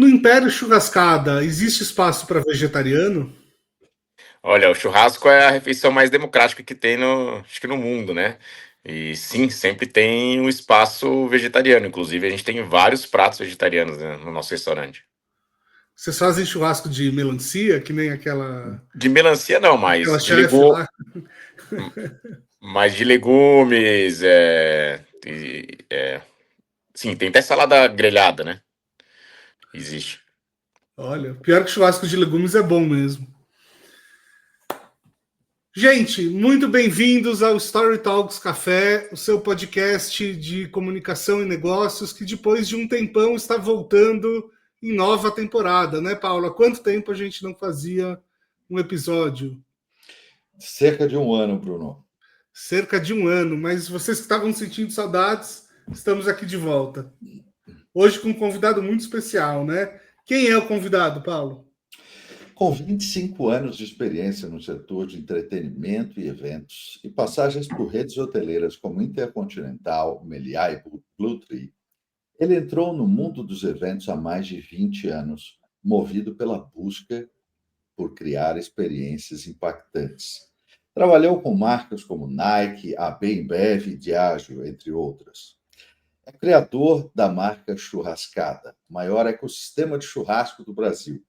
No Império Churrascada, existe espaço para vegetariano? Olha, o churrasco é a refeição mais democrática que tem acho que no mundo, né? E sim, sempre tem um espaço vegetariano. Inclusive, a gente tem vários pratos vegetarianos, né, no nosso restaurante. Vocês fazem churrasco de melancia, que nem aquela De melancia não, mas chefe lá? mas de legumes, sim, tem até salada grelhada, né? Existe. Olha, pior que churrasco de legumes é bom mesmo. Gente, muito bem-vindos ao Story Talks Café, o seu podcast de comunicação e negócios que depois de um tempão está voltando em nova temporada, né, Paula? Quanto tempo a gente não fazia um episódio? Cerca de um ano, Bruno. Cerca de um ano, mas vocês que estavam sentindo saudades, estamos aqui de volta. Hoje com um convidado muito especial, né? Quem é o convidado, Paulo? Com 25 anos de experiência no setor de entretenimento e eventos e passagens por redes hoteleiras como Intercontinental, Meliá e Blue Tree, ele entrou no mundo dos eventos há mais de 20 anos, movido pela busca por criar experiências impactantes. Trabalhou com marcas como Nike, AB InBev e Diageo, entre outras. É criador da marca Churrascada, maior ecossistema de churrasco do Brasil.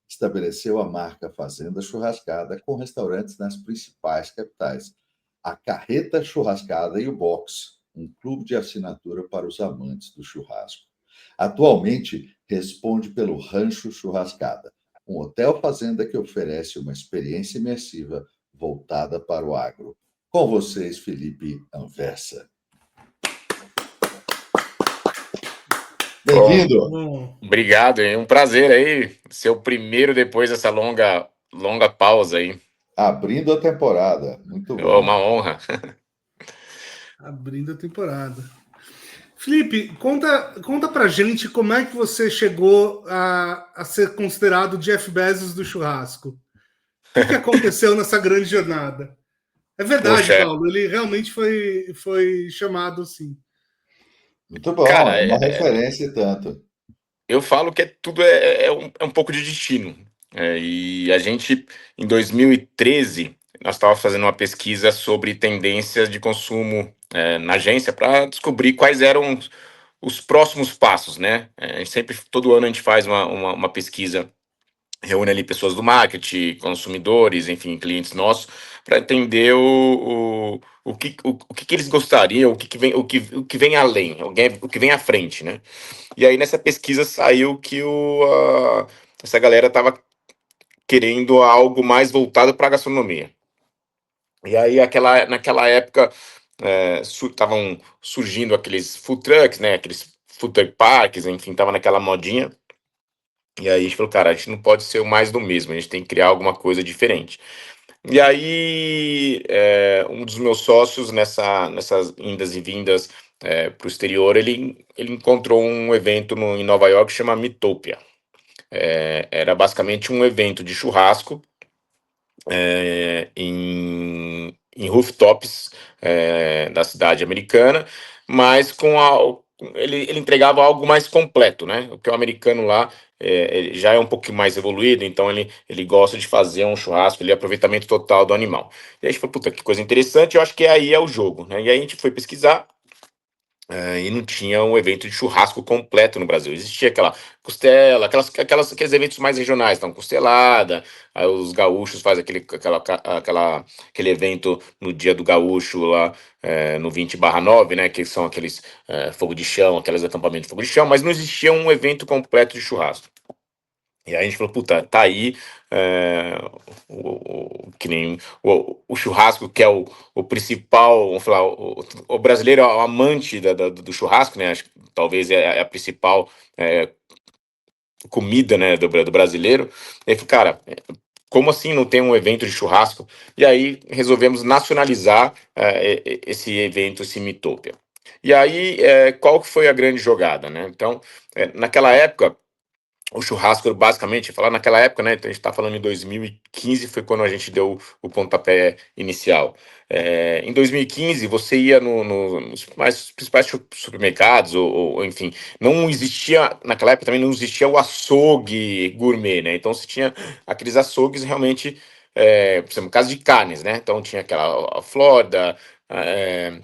Estabeleceu a marca Fazenda Churrascada com restaurantes nas principais capitais. A Carreta Churrascada e o Box, um clube de assinatura para os amantes do churrasco. Atualmente, responde pelo Rancho Churrascada, um hotel fazenda que oferece uma experiência imersiva voltada para o agro. Com vocês, Felipe Anversa. Bem-vindo. Obrigado, é um prazer aí, ser o primeiro depois dessa longa pausa aí. Abrindo a temporada, muito bom. Uma honra. Abrindo a temporada. Felipe, conta pra gente como é que você chegou a ser considerado o Jeff Bezos do churrasco. O que aconteceu nessa grande jornada? É verdade, Poxa, Paulo, ele realmente foi chamado assim. Muito bom, cara, é uma referência e tanto. eu falo que tudo é um pouco de destino. E a gente, em 2013, nós estávamos fazendo uma pesquisa sobre tendências de consumo na agência para descobrir quais eram os próximos passos, né? A gente sempre, todo ano a gente faz uma pesquisa, reúne ali pessoas do marketing, consumidores, enfim, clientes nossos, para entender o que eles gostariam, o que vem além, o que vem à frente, né? E aí nessa pesquisa saiu que essa galera estava querendo algo mais voltado para a gastronomia. E aí naquela época estavam surgindo aqueles food trucks, né? Aqueles food truck parks, enfim, tava naquela modinha. E aí a gente falou, cara, a gente não pode ser o mais do mesmo, a gente tem que criar alguma coisa diferente. E aí um dos meus sócios nessas indas e vindas para o exterior, ele encontrou um evento em Nova York que chama Meatopia. Era basicamente um evento de churrasco em rooftops da cidade americana, mas ele entregava algo mais completo, né? Porque o americano lá ele já é um pouco mais evoluído, então ele gosta de fazer um churrasco, ele aproveitamento total do animal. E aí a gente falou, puta, que coisa interessante, eu acho que aí é o jogo, né? E aí a gente foi pesquisar, e não tinha um evento de churrasco completo no Brasil. Existia aquela costela, aqueles eventos mais regionais, então costelada, aí os gaúchos fazem aquele evento no dia do gaúcho lá no 20/9, né? Que são aqueles fogo de chão, aqueles acampamentos de fogo de chão, mas não existia um evento completo de churrasco. E aí a gente falou, puta, tá aí é, que nem o churrasco, que é o principal, vamos falar, o brasileiro é o amante do churrasco, né? Acho que talvez é a principal comida, né, do brasileiro. E aí, falei, cara, como assim não tem um evento de churrasco? E aí resolvemos nacionalizar esse evento, esse Meatopia. E aí, qual que foi a grande jogada, né? Então, naquela época, o churrasco, basicamente, falar naquela época, né? Então a gente está falando em 2015, foi quando a gente deu o pontapé inicial. Em 2015, você ia nos mais principais supermercados, ou, enfim, não existia, naquela época também não existia o açougue gourmet, né? Então você tinha aqueles açougues realmente, por exemplo, casa de carnes, né? Então tinha aquela a Flórida, é,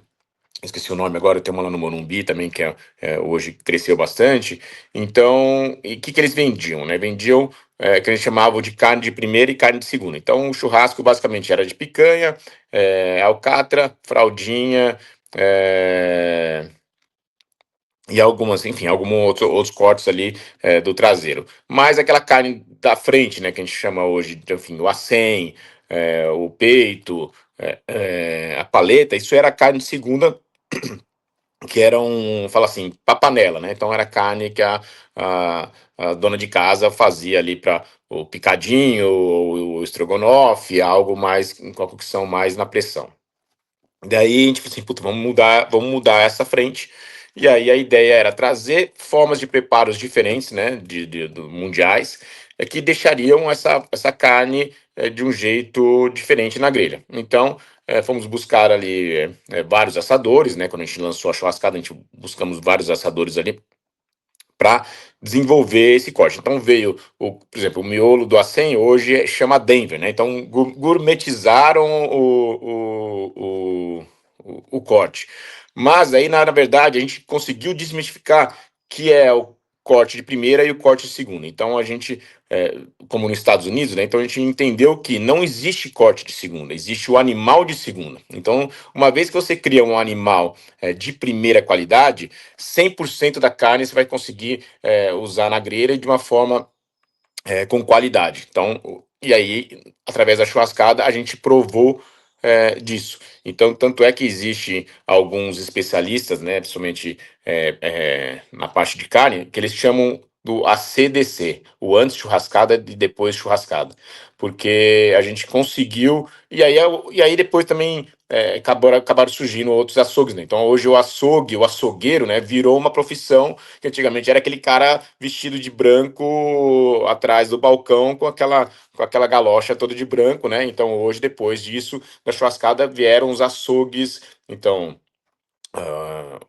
esqueci o nome agora, tem uma lá no Morumbi também, que hoje cresceu bastante. Então, e o que eles vendiam, né? Vendiam, que eles chamavam de carne de primeira e carne de segunda. Então, o churrasco basicamente era de picanha, alcatra, fraldinha, é, e algumas, enfim, alguns outros cortes ali do traseiro. Mas aquela carne da frente, né, que a gente chama hoje, enfim, o acém, o peito, a paleta, isso era carne de segunda, que era fala assim, papanela, né? Então era carne que a dona de casa fazia ali para o picadinho, o estrogonofe, algo mais com a cocção mais na pressão. Daí a gente falou assim, puta, vamos mudar essa frente. E aí a ideia era trazer formas de preparos diferentes, né, mundiais, que deixariam essa carne de um jeito diferente na grelha. Então, fomos buscar ali vários assadores, né, quando a gente lançou a churrascada, a gente buscamos vários assadores ali para desenvolver esse corte. Então veio, por exemplo, o miolo do acém hoje chama Denver, né? Então gourmetizaram o corte. Mas aí, na verdade, a gente conseguiu desmistificar que é o corte de primeira e o corte de segunda. Então a gente, como nos Estados Unidos, né? Então a gente entendeu que não existe corte de segunda, existe o animal de segunda. Então, uma vez que você cria um animal de primeira qualidade, 100% da carne você vai conseguir usar na grelha e de uma forma com qualidade. Então, e aí, através da churrascada, a gente provou disso. Então, tanto é que existe alguns especialistas, né, principalmente na parte de carne, que eles chamam do ACDC, o antes churrascada e depois churrascada, porque a gente conseguiu, e aí depois também acabaram surgindo outros açougues, né? Então hoje o açougue, o açougueiro, né, virou uma profissão que antigamente era aquele cara vestido de branco atrás do balcão com aquela galocha toda de branco, né? Então hoje, depois disso, da churrascada, vieram os açougues. Então, ah,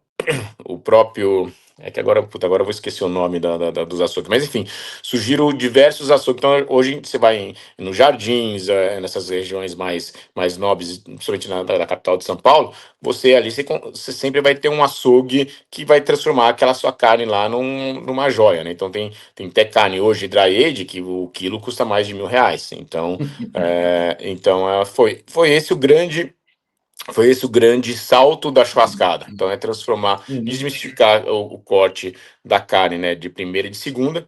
o próprio. É que agora, puta, agora eu vou esquecer o nome dos açougues. Mas enfim, surgiram diversos açougues. Então, hoje você vai nos Jardins, nessas regiões mais nobres, principalmente da capital de São Paulo, você ali você sempre vai ter um açougue que vai transformar aquela sua carne lá numa joia, né? Então tem até carne hoje dry age que o quilo custa mais de R$ 1.000. Então foi esse o grande salto da churrascada. Então é transformar, Uhum. desmistificar o corte da carne, né, de primeira e de segunda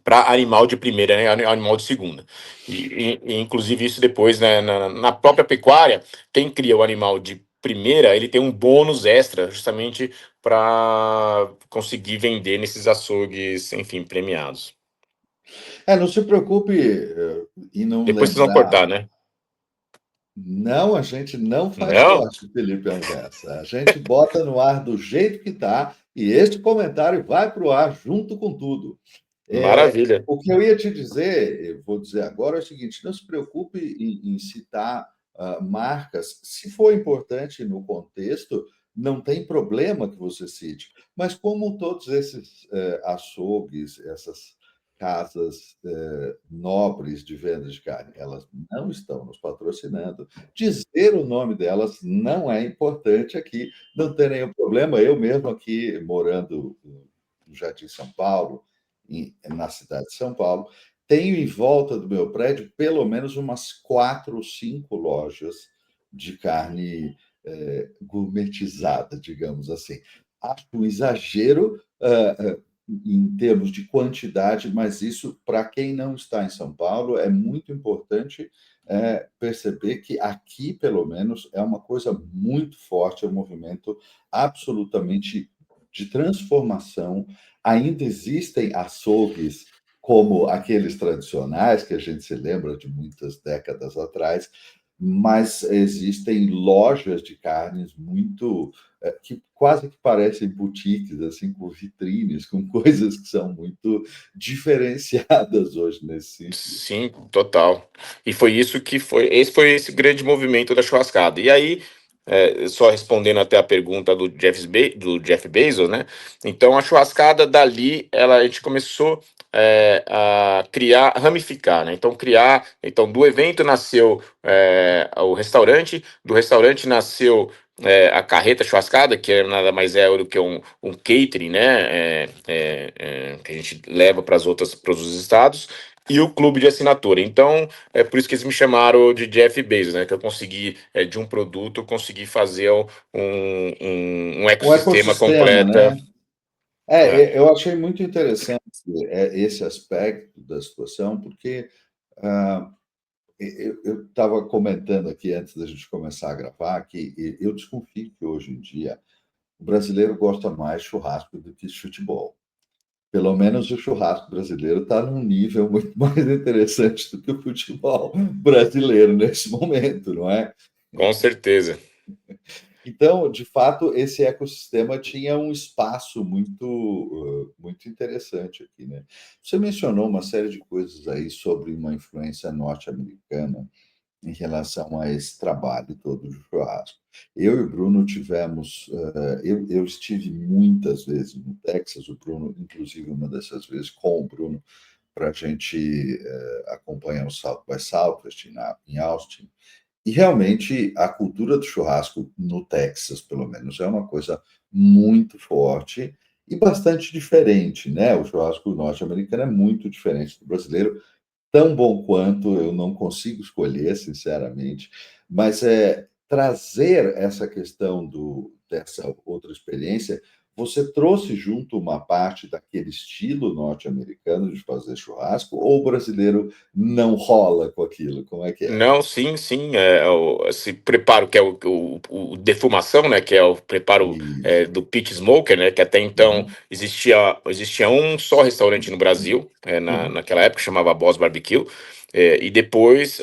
para animal de primeira, né, animal de segunda. Inclusive isso depois, né, na própria pecuária, quem cria o animal de primeira, ele tem um bônus extra, justamente para conseguir vender nesses açougues, enfim, premiados. Não se preocupe em não Depois vocês vão lembrar. cortar, né? Não, a gente não faz Não? corte, Felipe Anversa. A gente bota no ar do jeito que está e este comentário vai para o ar junto com tudo. Maravilha. O que eu ia te dizer, eu vou dizer agora, é o seguinte: não se preocupe em citar marcas. Se for importante no contexto, não tem problema que você cite. Mas como todos esses açougues, essas casas nobres de venda de carne, elas não estão nos patrocinando, dizer o nome delas não é importante aqui, não tem nenhum problema. Eu mesmo aqui, morando no Jardim São Paulo, na cidade de São Paulo, tenho em volta do meu prédio pelo menos umas 4 ou 5 lojas de carne gourmetizada, digamos assim. Acho um exagero em termos de quantidade, mas isso, para quem não está em São Paulo, é muito importante perceber que aqui, pelo menos, é uma coisa muito forte, é um movimento absolutamente de transformação. Ainda existem açougues como aqueles tradicionais, que a gente se lembra de muitas décadas atrás, mas existem lojas de carnes muito que quase que parecem boutiques, assim, com vitrines, com coisas que são muito diferenciadas hoje nesse sentido. Sim, total. E foi isso que foi. Esse foi esse grande movimento da churrascada. E aí, só respondendo até a pergunta do Jeff Bezos, né? Então a churrascada dali, a gente começou a criar, ramificar, né? Então do evento nasceu o restaurante, do restaurante nasceu a carreta churrascada, que nada mais é do que um catering, né? Que a gente leva para os estados e o clube de assinatura. Então, é por isso que eles me chamaram de Jeff Bezos, né? Que eu consegui, de um produto, eu consegui fazer um O ecossistema ecossistema, completa. né? É. Eu achei muito interessante esse aspecto da situação, porque ah, eu estava comentando aqui antes da gente começar a gravar que eu desconfio que hoje em dia o brasileiro gosta mais de churrasco do que de futebol. Pelo menos o churrasco brasileiro está num nível muito mais interessante do que o futebol brasileiro nesse momento, não é? Com certeza. Então, de fato, esse ecossistema tinha um espaço muito interessante aqui, né? Você mencionou uma série de coisas aí sobre uma influência norte-americana em relação a esse trabalho todo do churrasco. Eu e o Bruno tivemos, eu estive muitas vezes no Texas, o Bruno, inclusive uma dessas vezes com o Bruno, para a gente acompanhar o South by Southwest em Austin. E realmente a cultura do churrasco no Texas, pelo menos, é uma coisa muito forte e bastante diferente, né? O churrasco norte-americano é muito diferente do brasileiro, tão bom quanto, eu não consigo escolher, sinceramente, mas trazer essa questão dessa outra experiência, você trouxe junto uma parte daquele estilo norte-americano de fazer churrasco, ou o brasileiro não rola com aquilo? Como é que é? Não, sim, sim. Esse preparo que é o defumação, né? Que é o preparo Isso. do pit smoker, né? Que até então Uhum, existia um só restaurante no Brasil, uhum, naquela época, chamava Boss Barbecue. E depois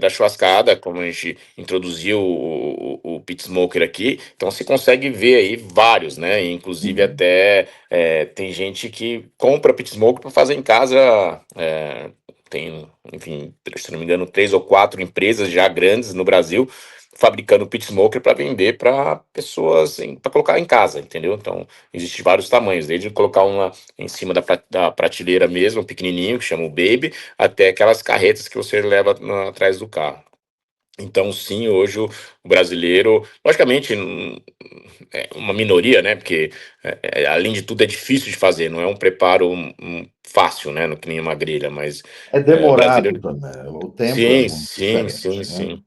da churrascada, como a gente introduziu o pit smoker aqui, então se consegue ver aí vários, né? E, inclusive uhum, até tem gente que compra pit smoker para fazer em casa. Tem, enfim, se não me engano, 3 ou 4 empresas já grandes no Brasil fabricando pit smoker para vender para pessoas, para colocar em casa, entendeu? Então, existem vários tamanhos, desde colocar uma em cima da prateleira mesmo, um pequenininho, que chama o Baby, até aquelas carretas que você leva atrás do carro. Então, sim, hoje o brasileiro, logicamente, é uma minoria, né? Porque, além de tudo, é difícil de fazer, não é um preparo fácil, né? No que nem uma grelha, mas é o demorado brasileiro. também, o tempo é Sim, muito sim, sim, diferente, né? sim.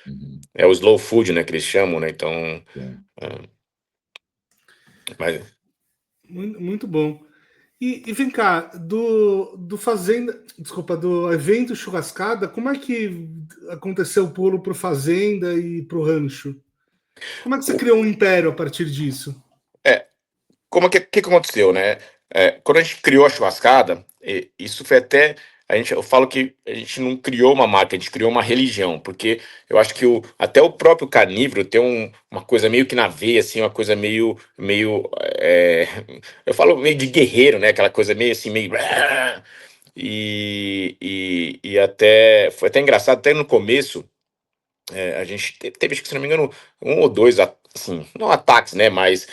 Uhum, É o slow food, né? Que eles chamam, né? Então, sim. mas Muito, muito bom. E vem cá, do Fazenda, desculpa, do evento Churrascada, como é que aconteceu o pulo para o Fazenda e para o Rancho? Como é que você o- criou um império a partir disso? é, como é que aconteceu, né? Quando a gente criou a churrascada, isso foi até. Eu falo que a gente não criou uma marca, a gente criou uma religião, porque eu acho que até o próprio carnívoro tem uma coisa meio que na veia, assim, uma coisa meio, eu falo meio de guerreiro, né? Aquela coisa meio assim, meio. E até foi até engraçado, até no começo. A gente teve, acho que, se não me engano, um ou dois, assim, não ataques, né? Mas,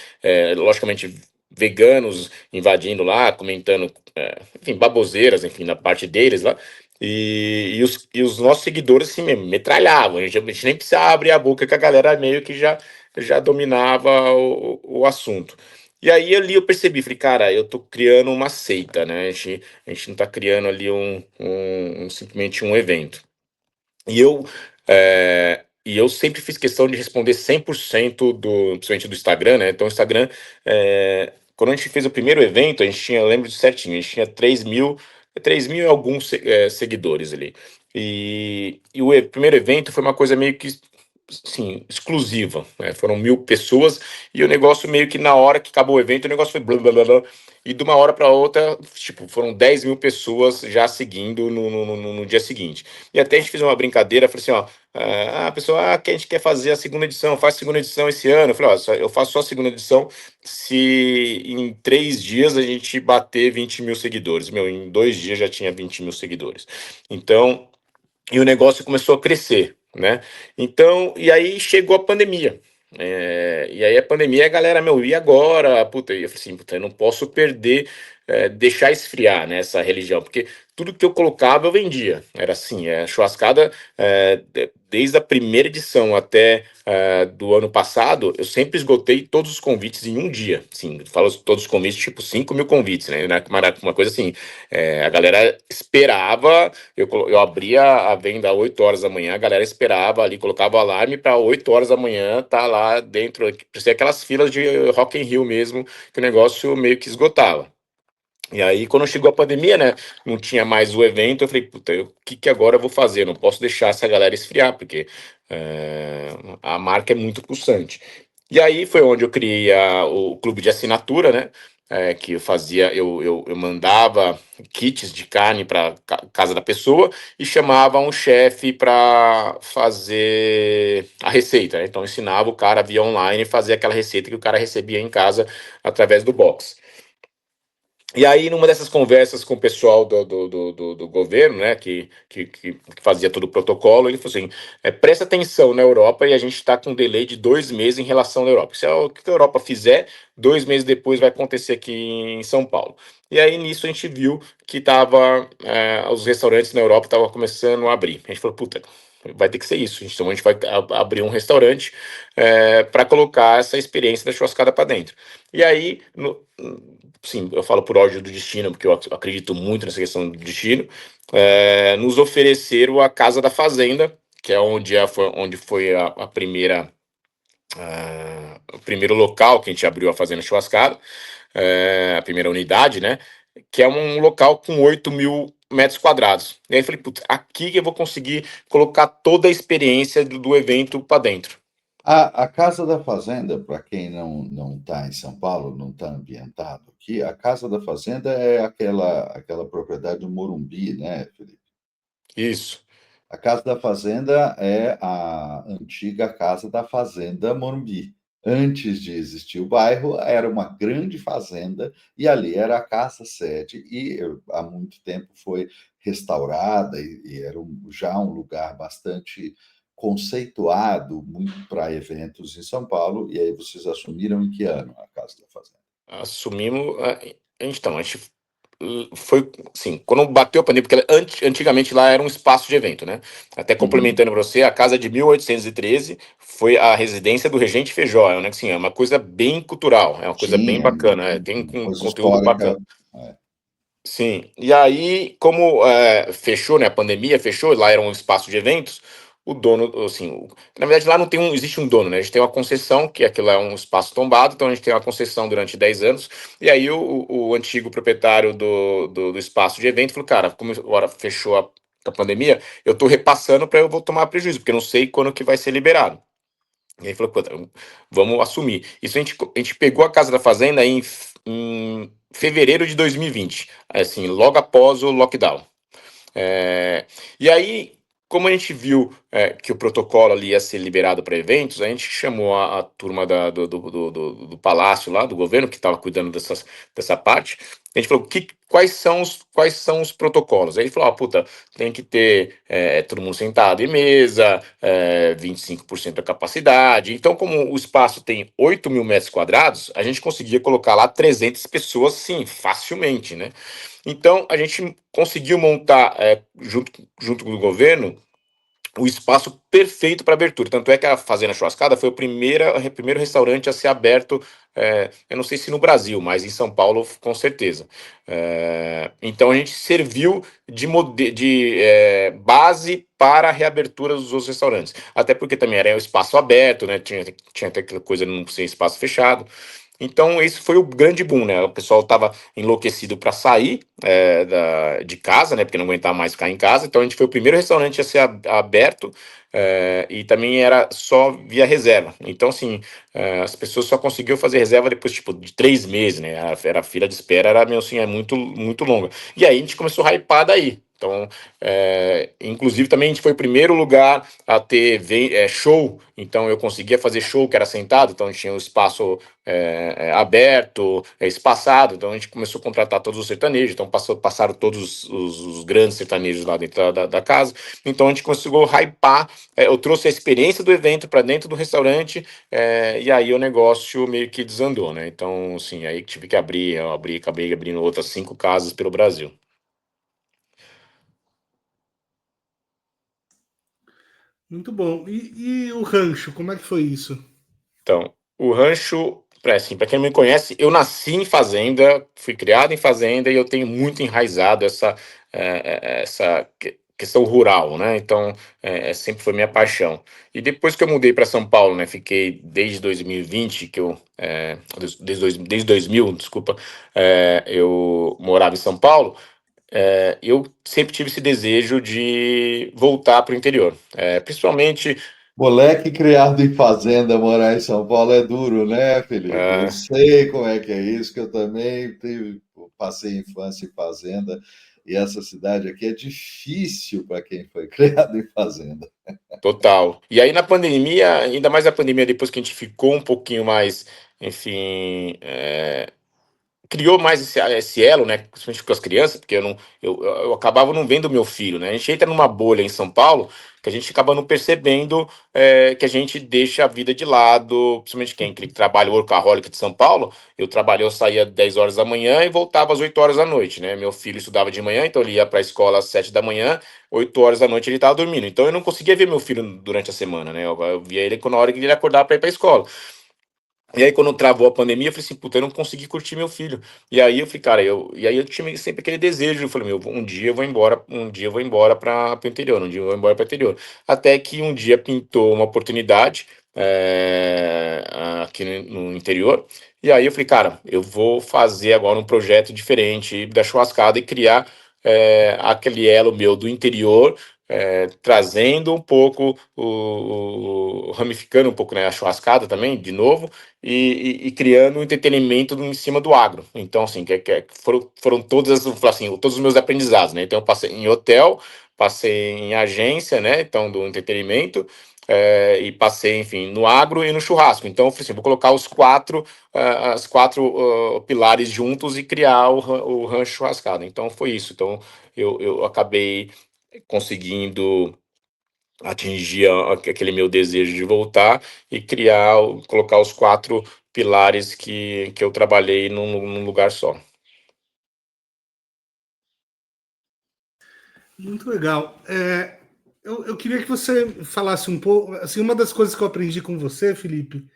logicamente, veganos invadindo lá, comentando, enfim, baboseiras, enfim, na parte deles lá. E os nossos seguidores, assim, metralhavam. A gente nem precisava abrir a boca, que a galera meio que já dominava o assunto. E aí ali eu percebi, falei, cara, eu tô criando uma seita, né? A gente não tá criando ali simplesmente um evento. E eu sempre fiz questão de responder 100% principalmente do Instagram, né? Então, o Instagram, quando a gente fez o primeiro evento, a gente tinha, eu lembro de certinho, a gente tinha 3 mil e alguns seguidores ali. E o primeiro evento foi uma coisa meio que assim, exclusiva, né? Foram 1.000 pessoas e o negócio meio que na hora que acabou o evento, o negócio foi blá blá blá blá, e de uma hora para outra, tipo, foram 10.000 pessoas já seguindo no dia seguinte. E até a gente fez uma brincadeira, falei assim, ó, a pessoa, que a gente quer fazer a segunda edição, faz a segunda edição esse ano. Eu falei, ó, eu faço só a segunda edição se em 3 dias a gente bater 20.000 seguidores. Meu, em 2 dias já tinha 20.000 seguidores. Então, e o negócio começou a crescer, né? Então, e aí chegou a pandemia. E aí a pandemia, a galera, meu, e agora? Puta, eu falei assim, puta, eu não posso perder, deixar esfriar, né, essa religião, porque tudo que eu colocava eu vendia. Era assim, churrascada, desde a primeira edição até do ano passado, eu sempre esgotei todos os convites em um dia. Sim, falo todos os convites, tipo 5.000 convites, né? Uma coisa assim, a galera esperava. Eu abria a venda às 8 horas da manhã, a galera esperava ali, colocava o alarme para 8 horas da manhã, tá lá dentro, parecia aquelas filas de Rock in Rio mesmo, que o negócio meio que esgotava. E aí, quando chegou a pandemia, né, não tinha mais o evento, eu falei, puta, o que que agora eu vou fazer? Eu não posso deixar essa galera esfriar, porque a marca é muito pulsante. E aí foi onde eu criei o clube de assinatura, né, que eu fazia, eu mandava kits de carne para casa da pessoa e chamava um chefe para fazer a receita, né? Então eu ensinava o cara via online fazer aquela receita que o cara recebia em casa através do box. E aí, numa dessas conversas com o pessoal do governo, né, que fazia todo o protocolo, ele falou assim: presta atenção na Europa, e a gente está com um delay de 2 meses em relação à Europa. Se o que a Europa fizer, 2 meses depois vai acontecer aqui em São Paulo. E aí, nisso, a gente viu que os restaurantes na Europa estavam começando a abrir. A gente falou, puta, vai ter que ser isso. Então, a gente vai abrir um restaurante para colocar essa experiência da churrascada para dentro. E aí, sim, eu falo por ordem do destino, porque eu acredito muito nessa questão do destino. Nos ofereceram a Casa da Fazenda, que é onde foi a primeira, o primeiro local que a gente abriu a Fazenda Churrascada, a primeira unidade, né? Que é um local com 8.000 metros quadrados. E aí eu falei, putz, aqui que eu vou conseguir colocar toda a experiência do evento para dentro. A Casa da Fazenda, para quem não está em São Paulo, não está ambientado aqui, a Casa da Fazenda é aquela propriedade do Morumbi, né, Felipe? Isso. A Casa da Fazenda é a antiga Casa da Fazenda Morumbi. Antes de existir o bairro, era uma grande fazenda e ali era a casa-sede e há muito tempo foi restaurada e era já um lugar bastante conceituado, muito para eventos em São Paulo. E aí vocês assumiram em que ano a Casa da Fazenda? Assumimos. Então, a gente foi assim, quando bateu a pandemia, porque antigamente lá era um espaço de evento, né? Até Uhum. complementando para você, a casa de 1813 foi a residência do Regente Feijó, né? Assim, é uma coisa bem cultural, é uma coisa bem Tinha bacana, tem uma um coisa conteúdo bacana. histórica. É. Sim, e aí, como fechou, né, a pandemia fechou, lá era um espaço de eventos, o dono, assim, na verdade lá não existe um dono, né, a gente tem uma concessão, que aquilo é um espaço tombado, então a gente tem uma concessão durante 10 anos, e aí o antigo proprietário do espaço de evento falou, cara, como agora fechou a pandemia, eu tô repassando para eu vou tomar prejuízo, porque eu não sei quando que vai ser liberado. E aí falou, "Puta, vamos assumir." Isso a gente pegou a Casa da Fazenda em fevereiro de 2020, assim, logo após o lockdown. E aí, como a gente viu que o protocolo ali ia ser liberado para eventos, a gente chamou a turma do palácio lá, do governo, que estava cuidando dessa parte. A gente falou, quais são os protocolos? Aí ele falou, puta, tem que ter todo mundo sentado em mesa, 25% da capacidade. Então, como o espaço tem 8.000 metros quadrados, a gente conseguia colocar lá 300 pessoas, sim, facilmente, né? Então, a gente conseguiu montar, junto com o governo, o espaço perfeito para abertura. Tanto é que a Fazenda Churrascada foi o primeiro restaurante a ser aberto, eu não sei se no Brasil, mas em São Paulo, com certeza. Então, a gente serviu de base para a reabertura dos outros restaurantes. Até porque também era um espaço aberto, né? Tinha até aquela coisa de não ser espaço fechado. Então, esse foi o grande boom, né? O pessoal estava enlouquecido para sair de casa, né? Porque não aguentava mais ficar em casa. Então, a gente foi o primeiro restaurante a ser aberto e também era só via reserva. Então, assim, as pessoas só conseguiam fazer reserva depois, tipo, de 3 meses, né? A fila de espera era, meu, assim, muito, muito longa. E aí a gente começou a hypar daí. Então, inclusive também a gente foi o primeiro lugar a ter show, então eu conseguia fazer show que era sentado, então a gente tinha um espaço aberto, espaçado, então a gente começou a contratar todos os sertanejos, então passaram todos os grandes sertanejos lá dentro da casa, então a gente conseguiu hypar, eu trouxe a experiência do evento para dentro do restaurante, e aí o negócio meio que desandou, né? Então, assim, aí tive que acabei abrindo outras 5 casas pelo Brasil. Muito bom. E o rancho, como é que foi isso? Então, o rancho, assim, para quem não me conhece, eu nasci em fazenda, fui criado em fazenda e eu tenho muito enraizado essa questão rural, né? Então, sempre foi minha paixão. E depois que eu mudei para São Paulo, né? Fiquei desde 2020, que eu, desde 2000, desculpa, eu morava em São Paulo. Eu sempre tive esse desejo de voltar para o interior, principalmente. Moleque criado em fazenda, morar em São Paulo é duro, né, Felipe? Eu é, sei como é que é isso, que eu também passei infância em fazenda, e essa cidade aqui é difícil para quem foi criado em fazenda. Total. E aí na pandemia, ainda mais na pandemia, depois que a gente ficou um pouquinho mais, enfim, criou mais esse elo, né? Principalmente com as crianças, porque eu acabava não vendo meu filho, né? A gente entra numa bolha em São Paulo que a gente acaba não percebendo que a gente deixa a vida de lado, principalmente quem que trabalha o workaholic de São Paulo. Eu saía 10 horas da manhã e voltava às 8 horas da noite, né? Meu filho estudava de manhã, então ele ia para a escola às 7 da manhã, 8 horas da noite ele estava dormindo. Então eu não conseguia ver meu filho durante a semana, né? Eu via ele na hora que ele acordava para ir para a escola. E aí, quando travou a pandemia, eu falei assim, puta, eu não consegui curtir meu filho. E aí eu falei, cara, e aí eu tinha sempre aquele desejo, eu falei, meu, um dia eu vou embora, um dia eu vou embora para o interior, um dia eu vou embora para o interior. Até que um dia pintou uma oportunidade aqui no interior. E aí eu falei, cara, eu vou fazer agora um projeto diferente da churrascada e criar aquele elo meu do interior, trazendo um pouco, ramificando um pouco, né, a churrascada também, de novo, e criando um entretenimento em cima do agro. Então, assim, foram todos os meus aprendizados, né? Então, eu passei em hotel, passei em agência, né? Então, do entretenimento, e passei, enfim, no agro e no churrasco. Então, eu falei assim, vou colocar as quatro pilares juntos e criar o rancho churrascado. Então, foi isso. Então, eu acabei conseguindo atingir aquele meu desejo de voltar e colocar os 4 pilares que eu trabalhei num lugar só. Muito legal. Eu queria que você falasse um pouco. Assim, uma das coisas que eu aprendi com você, Felipe,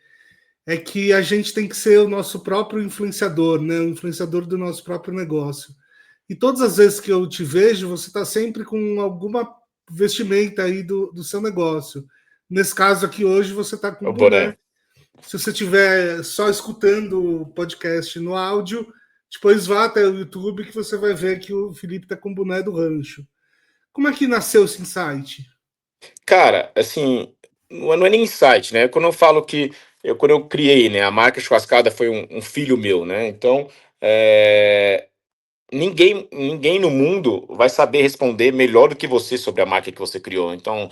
é que a gente tem que ser o nosso próprio influenciador, né? O influenciador do nosso próprio negócio. E todas as vezes que eu te vejo, você está sempre com alguma vestimenta aí do seu negócio. Nesse caso aqui hoje, você está com O um boné. boné. Se você estiver só escutando o podcast no áudio, depois vá até o YouTube que você vai ver que o Felipe está com o boné do rancho. Como é que nasceu esse insight? Cara, assim, não é nem insight, né? Quando eu criei, né, a marca Churrascada foi um filho meu, né? Então, ninguém no mundo vai saber responder melhor do que você sobre a marca que você criou. Então,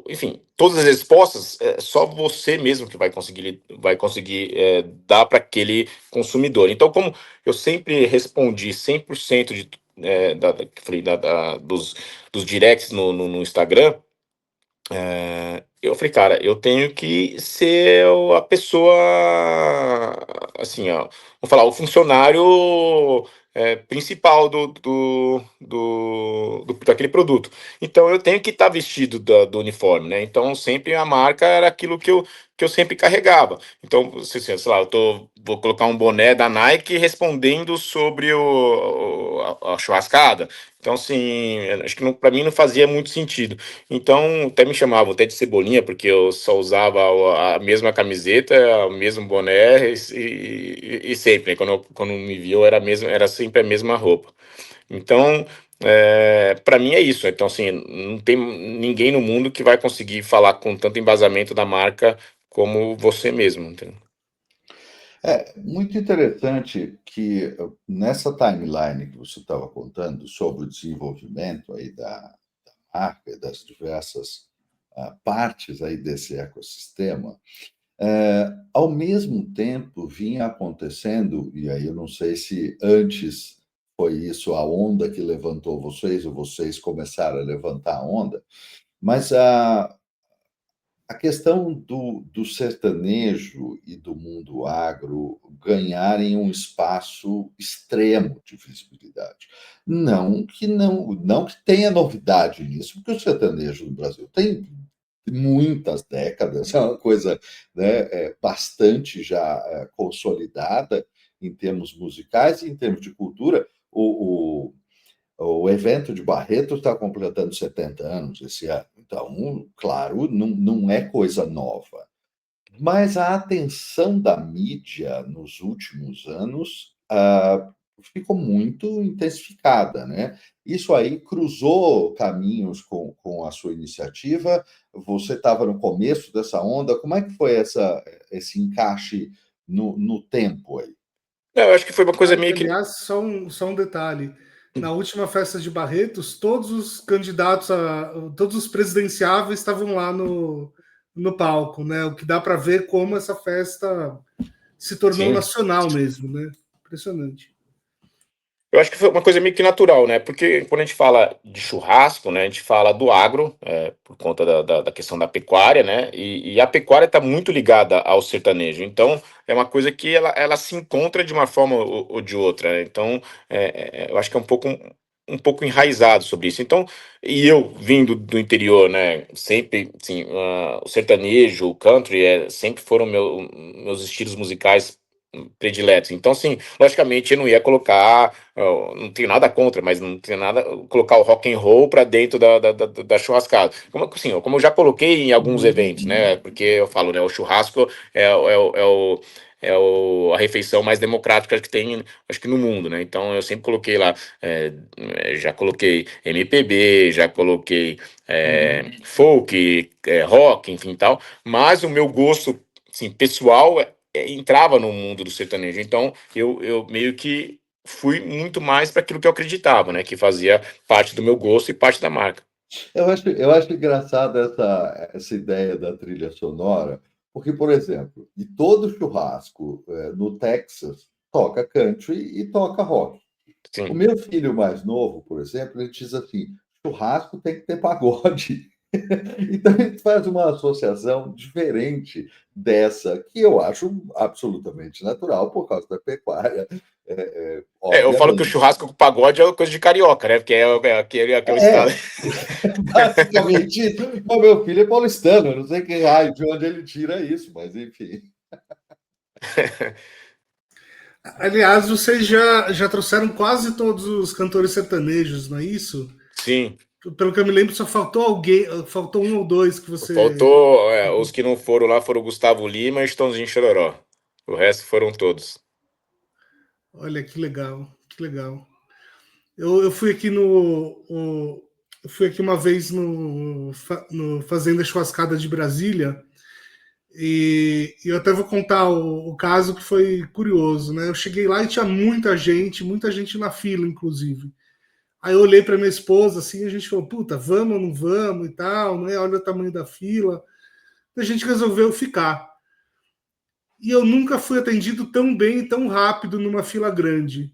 enfim, todas as respostas é só você mesmo que vai conseguir dar para aquele consumidor. Então, como eu sempre respondi 100% que falei, dos directs no Instagram, eu falei, cara, eu tenho que ser a pessoa, assim, ó, vamos falar, o funcionário principal daquele produto. Então eu tenho que estar vestido do uniforme, né? Então sempre a marca era aquilo que eu sempre carregava. Então, sei lá, vou colocar um boné da Nike respondendo sobre a churrascada. Então, assim, acho que para mim não fazia muito sentido. Então, até me chamavam até de Cebolinha, porque eu só usava a mesma camiseta, o mesmo boné e sempre, né? Quando me viam, era sempre a mesma roupa. Então, Para mim é isso. Então, assim, não tem ninguém no mundo que vai conseguir falar com tanto embasamento da marca como você mesmo, entendeu? É muito interessante que nessa timeline que você estava contando sobre o desenvolvimento aí da marca e das diversas partes aí desse ecossistema, ao mesmo tempo vinha acontecendo, e aí eu não sei se antes foi isso a onda que levantou vocês ou vocês começaram a levantar a onda, mas a questão do sertanejo e do mundo agro ganharem um espaço extremo de visibilidade. Não que tenha novidade nisso, porque o sertanejo no Brasil tem muitas décadas, é uma coisa, né, bastante já consolidada em termos musicais e em termos de cultura. O evento de Barretos está completando 70 anos esse ano, então, claro, não é coisa nova. Mas a atenção da mídia nos últimos anos ficou muito intensificada, né? Isso aí cruzou caminhos com a sua iniciativa. Você estava no começo dessa onda. Como é que foi esse encaixe no tempo aí? Eu acho que foi uma coisa meio que. Aliás, só um detalhe. Na última festa de Barretos, todos os candidatos, todos os presidenciáveis estavam lá no palco, né? O que dá para ver como essa festa se tornou Sim. nacional mesmo, né? Impressionante. Eu acho que foi uma coisa meio que natural, né? Porque quando a gente fala de churrasco, né, a gente fala do agro, por conta da questão da pecuária, né? E a pecuária está muito ligada ao sertanejo. Então, é uma coisa que ela se encontra de uma forma ou de outra, né? Então, eu acho que é um pouco enraizado sobre isso. Então, e eu vindo do interior, né? Sempre, assim, o sertanejo, o country, sempre foram meus estilos musicais prediletos. Então, assim, logicamente eu não ia colocar, não tenho nada contra, mas não tenho nada, colocar o rock and roll para dentro da churrascada. Como eu já coloquei em alguns eventos, né? Porque eu falo, né? O churrasco a refeição mais democrática que tem, acho que no mundo, né? Então eu sempre coloquei lá, já coloquei MPB, já coloquei folk, rock, enfim, tal. Mas o meu gosto, assim, pessoal entrava no mundo do sertanejo. Então, eu meio que fui muito mais para aquilo que eu acreditava, né? Que fazia parte do meu gosto e parte da marca. Eu acho engraçada essa ideia da trilha sonora, porque, por exemplo, de todo churrasco no Texas toca country e toca rock. O Sim. meu filho mais novo, por exemplo, ele diz assim: churrasco tem que ter pagode. Então a gente faz uma associação diferente dessa, que eu acho absolutamente natural por causa da pecuária, Eu falo que o obviamente. churrasco com pagode é coisa de carioca, né? Porque aquele estado. É, basicamente isso. O meu filho é paulistano, eu não sei que raio, de onde ele tira isso, mas enfim. Aliás, vocês já trouxeram quase todos os cantores sertanejos, não é isso? Sim. Pelo que eu me lembro, só faltou alguém, faltou um ou dois que você. Faltou, os que não foram lá foram o Gustavo Lima e Estãozinho Chororó. O resto foram todos. Olha que legal, que legal. Eu fui aqui eu fui aqui uma vez no Fazenda Churrascada de Brasília e eu até vou contar o caso que foi curioso, né? Eu cheguei lá e tinha muita gente na fila, inclusive. Aí eu olhei para minha esposa assim, e a gente falou, puta, vamos ou não vamos e tal, né? Olha o tamanho da fila. A gente resolveu ficar. E eu nunca fui atendido tão bem e tão rápido numa fila grande.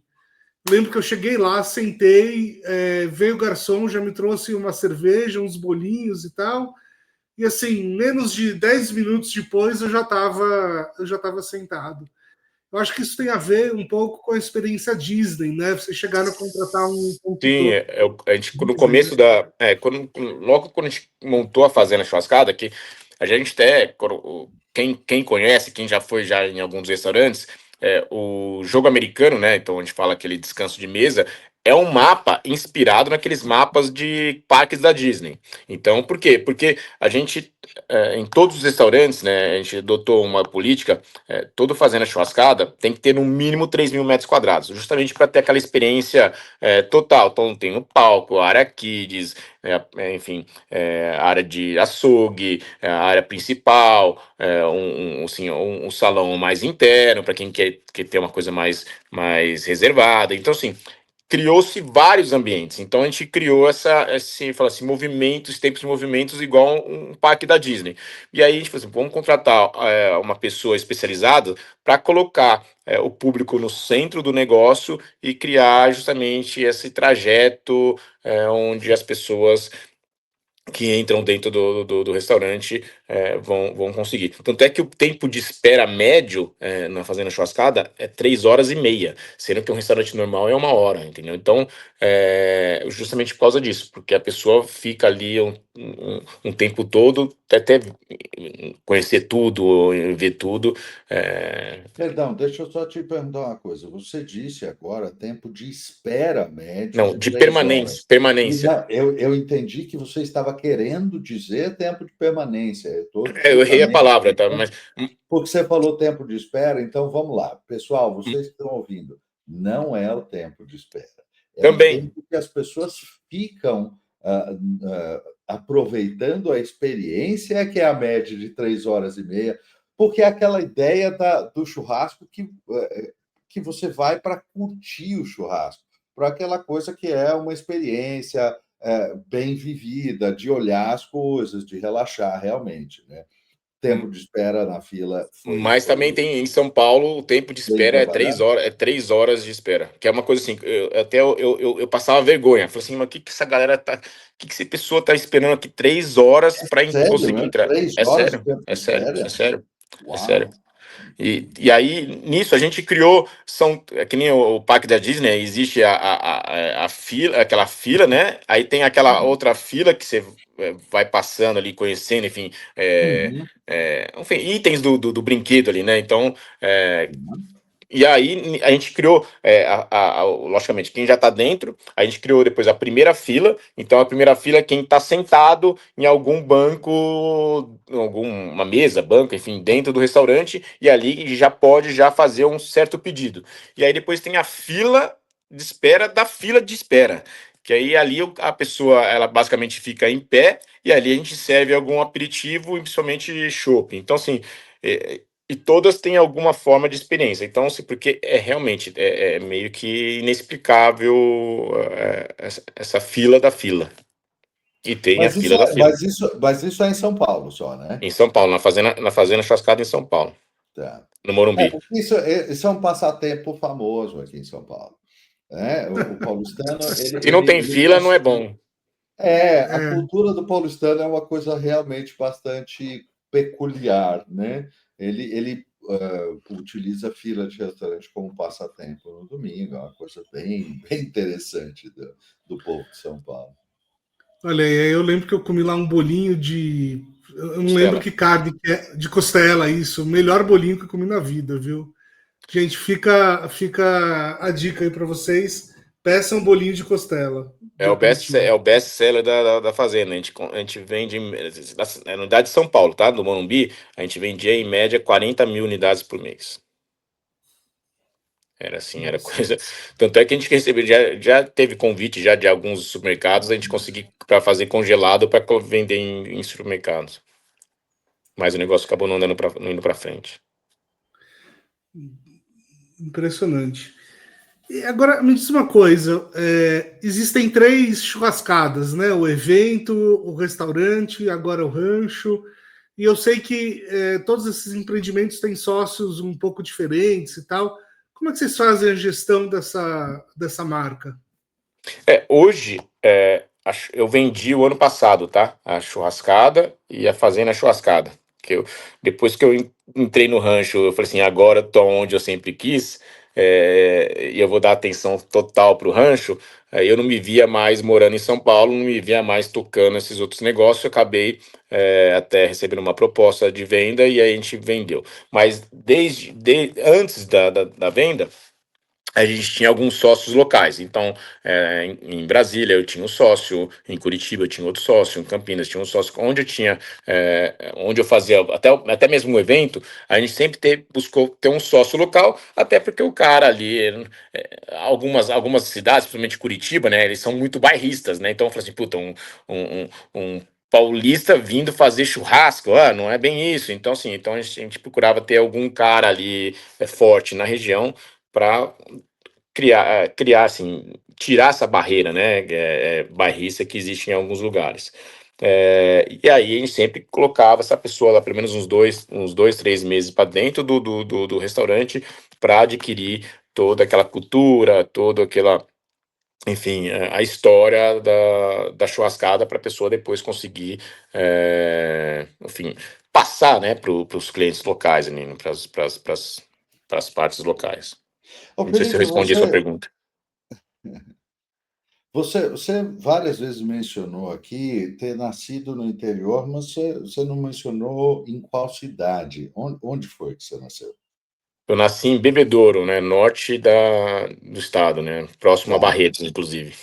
Lembro que eu cheguei lá, sentei, veio o garçom, já me trouxe uma cerveja, uns bolinhos e tal. E assim, menos de 10 minutos depois eu já tava sentado. Eu acho que isso tem a ver um pouco com a experiência Disney, né? Vocês chegaram a contratar um Sim, consultor a gente, no Disney, né? começo logo quando a gente montou a Fazenda Churrascada, que a gente até, quem conhece, quem já foi já em alguns restaurantes, o jogo americano, né, então a gente fala aquele descanso de mesa, é um mapa inspirado naqueles mapas de parques da Disney. Então, por quê? Porque a gente, em todos os restaurantes, né, a gente adotou uma política, todo fazenda churrascada tem que ter no mínimo 3.000 metros quadrados, justamente para ter aquela experiência total. Então, tem o palco, a área kids, enfim, a área de açougue, a área principal, assim, um salão mais interno, para quem quer ter uma coisa mais reservada. Então, assim, criou-se vários ambientes. Então a gente criou fala assim, movimentos, tempos de movimentos igual um parque da Disney. E aí a gente falou assim, vamos contratar uma pessoa especializada para colocar o público no centro do negócio e criar justamente esse trajeto onde as pessoas que entram dentro do restaurante vão conseguir. Tanto é que o tempo de espera médio na Fazenda Churrascada é 3 horas e meia, sendo que um restaurante normal é 1 hora, entendeu? Então, justamente por causa disso, porque a pessoa fica ali um tempo todo, até conhecer tudo, ver tudo. Perdão, deixa eu só te perguntar uma coisa. Você disse agora tempo de espera médio Não, de de 3 horas. permanência. Eu entendi que você estava querendo dizer tempo de permanência. Eu estou Eu errei a justamente palavra, tá? explicando, Mas porque você falou tempo de espera, então vamos lá. Pessoal, vocês que estão ouvindo, não é o tempo de espera. É o também. tempo que as pessoas ficam aproveitando a experiência, que é a média de 3 horas e meia, porque é aquela ideia do churrasco que você vai para curtir o churrasco, para aquela coisa que é uma experiência bem vivida, de olhar as coisas, de relaxar realmente, né? Tempo de espera na fila Mas foi também tem em São Paulo o tempo de bem espera é três trabalhado. horas, 3 horas de espera, que é uma coisa assim, eu passava vergonha, falei assim, mas o que que essa galera tá, o que que essa pessoa tá esperando aqui 3 horas para Sério, conseguir né? entrar? 3 horas de tempo É de sério, é espera? sério, é sério. Uau! E aí, nisso, a gente criou, que nem o parque da Disney, existe a fila, aquela fila, né? Aí tem aquela outra fila que você vai passando ali, conhecendo, enfim, Uhum. enfim, itens do brinquedo ali, né? Então, é, Uhum. e aí a gente criou, logicamente, quem já está dentro, a gente criou depois a primeira fila. Então a primeira fila é quem está sentado em algum banco, alguma mesa, banco, enfim, dentro do restaurante, e ali já pode já fazer um certo pedido. E aí depois tem a fila de espera da fila de espera. Que aí ali a pessoa, ela basicamente fica em pé, e ali a gente serve algum aperitivo, e principalmente chopp. Então, assim, e todas têm alguma forma de experiência. Então, se porque realmente meio que inexplicável essa fila da fila. E tem a Mas fila da fila. mas isso é em São Paulo só, né? Em São Paulo, na Fazenda Churrascada em São Paulo, Tá. no Morumbi. Porque isso é um passatempo famoso aqui em São Paulo, né? O paulistano, Se não tem ele fila, não é bom. a É, cultura do paulistano é uma coisa realmente bastante peculiar, né? Ele utiliza a fila de restaurante como passatempo no domingo, é uma coisa bem interessante do povo de São Paulo. olha aí, eu lembro que eu comi lá um bolinho de. Eu não lembro Costela. que carne que é, de costela, isso. O melhor bolinho que eu comi na vida, viu? Gente, fica a dica aí para vocês. Peçam um bolinho de costela depois de É tiver. o best-seller da Fazenda. A gente vende, na unidade de São Paulo, tá? Do Morumbi, a gente vendia em média 40 mil unidades por mês. Era assim, era Nossa. coisa. Tanto é que a gente recebeu, já teve convite já de alguns supermercados, a gente conseguiu para fazer congelado para vender em supermercados. Mas o negócio acabou não indo para frente. Impressionante. E agora, me diz uma coisa: existem três churrascadas, né? O evento, o restaurante, agora o rancho. E eu sei que todos esses empreendimentos têm sócios um pouco diferentes e tal. Como é que vocês fazem a gestão dessa marca? Hoje, eu vendi o ano passado, tá? A churrascada e a fazenda churrascada. Depois que eu entrei no rancho, eu falei assim, agora tô onde eu sempre quis, e eu vou dar atenção total pro rancho. Aí eu não me via mais morando em São Paulo, não me via mais tocando esses outros negócios. Eu acabei até recebendo uma proposta de venda e aí a gente vendeu. Mas antes da venda, a gente tinha alguns sócios locais. Então, em Brasília eu tinha um sócio, em Curitiba eu tinha outro sócio, em Campinas tinha um sócio, onde eu tinha, onde eu fazia até mesmo um evento, a gente sempre buscou ter um sócio local, até porque o cara ali, algumas cidades, principalmente Curitiba, né, eles são muito bairristas, né? Então eu falei assim, puta, um paulista vindo fazer churrasco, não é bem isso. Então, assim, então a gente procurava ter algum cara ali forte na região para criar assim, tirar essa barreira, né, bairrista que existe em alguns lugares. E aí a gente sempre colocava essa pessoa lá pelo menos uns dois, 3 meses para dentro do restaurante para adquirir toda aquela cultura, toda aquela, enfim, a história da churrascada para a pessoa depois conseguir, enfim, passar, né, para os clientes locais, para as partes locais. Ô, Não sei se eu Felipe, respondi a sua pergunta. você várias vezes mencionou aqui ter nascido no interior, mas você não mencionou em qual cidade. Onde foi que você nasceu? Eu nasci em Bebedouro, né, norte do estado, né, próximo a Tá. Barretos, inclusive.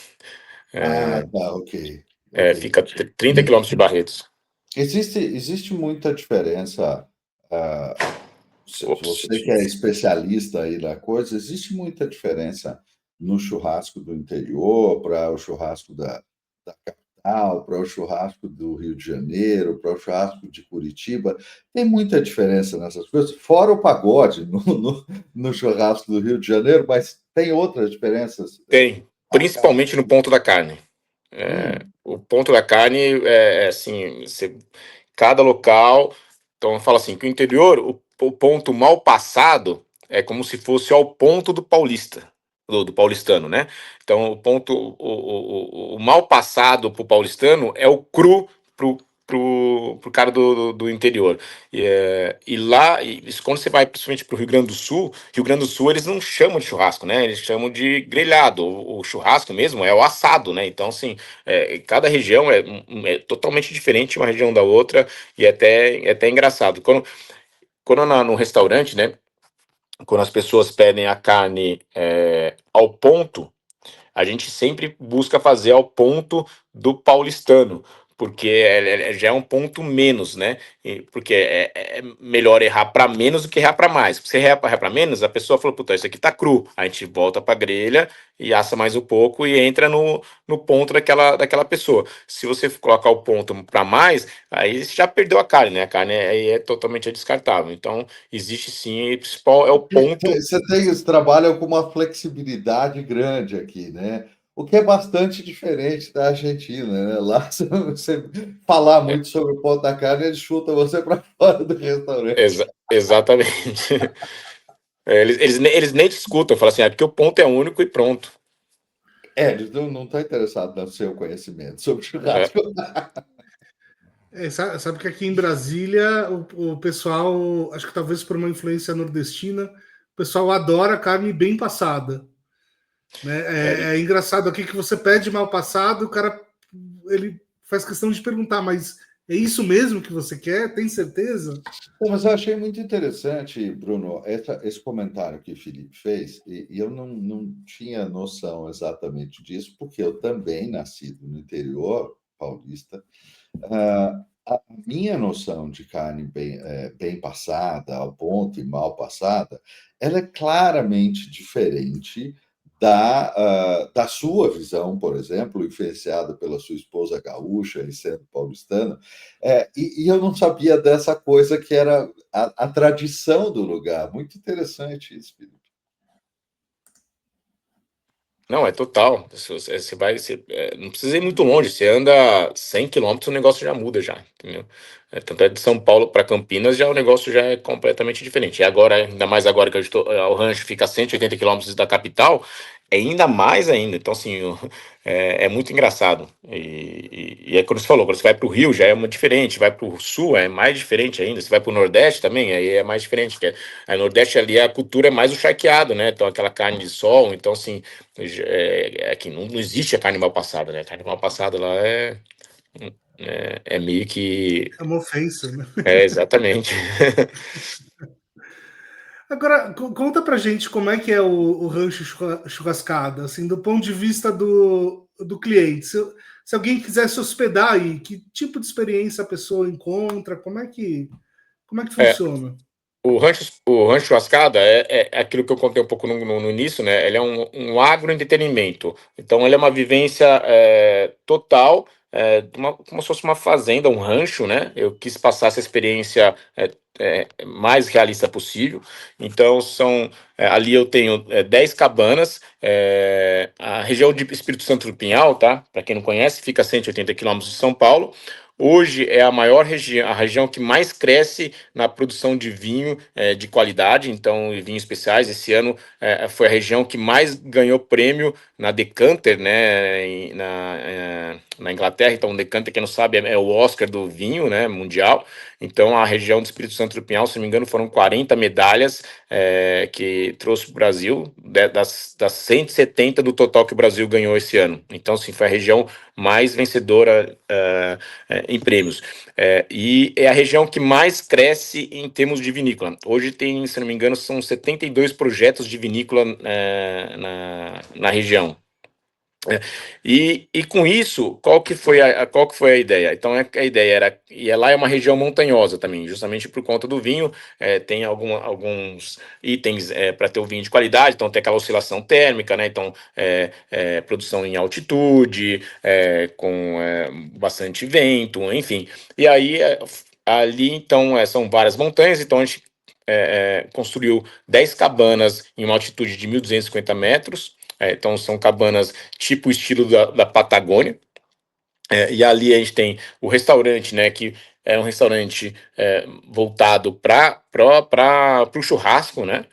Ah, tá, ok. Ok. Fica 30 quilômetros de Barretos. Existe muita diferença, ah, Ops. você que é especialista aí da coisa, existe muita diferença no churrasco do interior para o churrasco da capital, para o churrasco do Rio de Janeiro, para o churrasco de Curitiba. Tem muita diferença nessas coisas, fora o pagode no churrasco do Rio de Janeiro, mas tem outras diferenças. Tem, Marcantes. principalmente no ponto da carne. Hum, O ponto da carne assim, cada local. Então, eu falo assim, que o interior, o ponto mal passado é como se fosse ao ponto do paulista, do paulistano, né? Então, o mal passado pro paulistano é o cru pro cara do interior. E lá, isso, quando você vai principalmente pro Rio Grande do Sul eles não chamam de churrasco, né? Eles chamam de grelhado. O churrasco mesmo é o assado, né? Então, assim, cada região é totalmente diferente uma região da outra e é até engraçado. Quando no restaurante, né? Quando as pessoas pedem a carne ao ponto, a gente sempre busca fazer ao ponto do paulistano, porque já é um ponto menos, né? Porque é melhor errar para menos do que errar para mais. Se você errar para menos, a pessoa fala, puta, isso aqui tá cru. A gente volta para grelha e assa mais um pouco e entra no ponto daquela pessoa. Se você colocar o ponto para mais, aí você já perdeu a carne, né? A carne aí é totalmente descartável. Então, existe sim, o principal é o ponto. Você trabalha com uma flexibilidade grande aqui, né? O que é bastante diferente da Argentina, né? Lá, se você falar é, muito sobre o ponto da carne, eles chutam você para fora do restaurante. exatamente. Eles nem discutem, falam assim, porque o ponto é único e pronto. Eles não estão interessados no seu conhecimento sobre É, churrasco. Sabe que aqui em Brasília o pessoal, acho que talvez por uma influência nordestina, o pessoal adora carne bem passada. Né? é, É engraçado aqui que você pede mal passado, o cara ele faz questão de perguntar, mas é isso mesmo que você quer? Tem certeza? Não, mas eu achei muito interessante, Bruno, esse comentário que o Felipe fez, e eu não tinha noção exatamente disso, porque eu também nascido no interior paulista. A minha noção de carne bem passada, ao ponto e mal passada, ela é claramente diferente da sua visão, por exemplo, influenciada pela sua esposa gaúcha e sendo paulistana. E eu não sabia dessa coisa que era a tradição do lugar. Muito interessante isso, Felipe. não, é total. Você vai, não precisa ir muito longe. Você anda 100 quilômetros, o negócio já muda já, entendeu? Tanto é de São Paulo para Campinas, já o negócio já é completamente diferente. E agora, ainda mais agora que o rancho fica a 180 quilômetros da capital, é ainda mais ainda. Então, assim, é muito engraçado. E é quando você falou, quando você vai para o Rio já é uma diferente, vai para o Sul é mais diferente ainda. Você vai para o Nordeste também, aí é mais diferente. Porque aí no Nordeste ali a cultura é mais o charqueado, né? Então, aquela carne de sol. Então, assim, que não existe a carne mal passada, né? A carne mal passada lá é meio que. É uma ofensa, né? Exatamente. Agora, conta pra gente como é que é o rancho churrascada, assim, do ponto de vista do cliente. Se alguém quiser se hospedar aí, que tipo de experiência a pessoa encontra? Como é que É, funciona? o rancho churrascada é aquilo que eu contei um pouco no início, né? Ele é um agroentretenimento. Então, ele é uma vivência total, como se fosse uma fazenda, um rancho, né? Eu quis passar essa experiência mais realista possível. Então, ali eu tenho 10 cabanas. A região de Espírito Santo do Pinhal, tá? Para quem não conhece, fica a 180 quilômetros de São Paulo. Hoje é a maior região, a região que mais cresce na produção de vinho de qualidade, então vinhos especiais. Esse ano foi a região que mais ganhou prêmio na Decanter, né, na Inglaterra. Então, o Decanter, quem não sabe, é o Oscar do vinho, né, mundial. Então, a região do Espírito Santo do Pinhal, se não me engano, foram 40 medalhas que trouxe para o Brasil, das 170 do total que o Brasil ganhou esse ano. Então, sim, foi a região mais vencedora em prêmios. E é a região que mais cresce em termos de vinícola. Hoje tem, se não me engano, são 72 projetos de vinícola na região. E com isso, qual que foi a ideia? Então, a ideia era, e lá é uma região montanhosa também, justamente por conta do vinho. Tem alguns itens para ter o vinho de qualidade. Então tem aquela oscilação térmica, né? Então, produção em altitude, com bastante vento, enfim. E aí, ali, então, são várias montanhas. Então a gente construiu 10 cabanas em uma altitude de 1.250 metros. Então são cabanas tipo estilo da Patagônia. E ali a gente tem o restaurante, né, que é um restaurante voltado para o churrasco, né?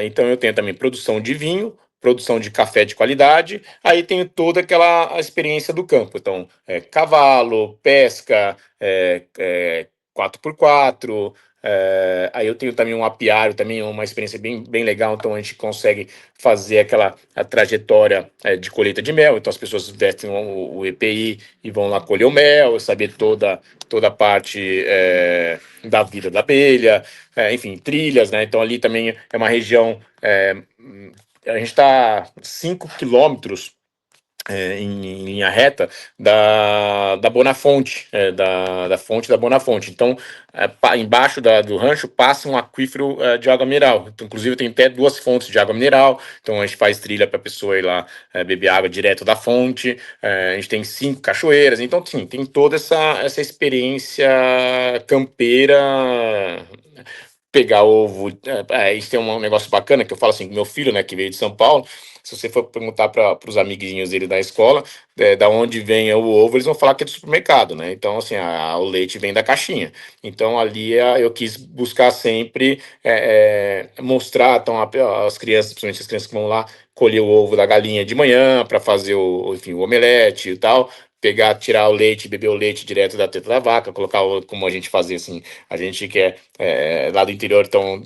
Então eu tenho também produção de vinho, produção de café de qualidade. Aí tenho toda aquela experiência do campo. Então, cavalo, pesca, 4x4. Aí eu tenho também um apiário, também uma experiência bem, bem legal. Então a gente consegue fazer a trajetória de colheita de mel. Então as pessoas vestem o EPI e vão lá colher o mel, saber toda a parte da vida da abelha, enfim, trilhas, né? Então ali também é uma região. A gente está 5 quilômetros em linha reta da Bonafonte, da fonte da Bonafonte. Então, embaixo do rancho passa um aquífero de água mineral. Então, inclusive, tem até 2 fontes de água mineral. Então, a gente faz trilha para a pessoa ir lá beber água direto da fonte. A gente tem 5 cachoeiras. Então, sim, tem toda essa experiência campeira. Pegar ovo. Isso tem um negócio bacana que eu falo assim, meu filho, né, que veio de São Paulo. Se você for perguntar para os amiguinhos dele da escola, da onde vem o ovo, eles vão falar que é do supermercado, né? Então, assim, o leite vem da caixinha. Então, ali eu quis buscar sempre mostrar então, as crianças, principalmente as crianças que vão lá colher o ovo da galinha de manhã para fazer enfim, o omelete e tal. Pegar, tirar o leite, beber o leite direto da teta da vaca, colocar como a gente fazia assim, a gente que lá do interior, então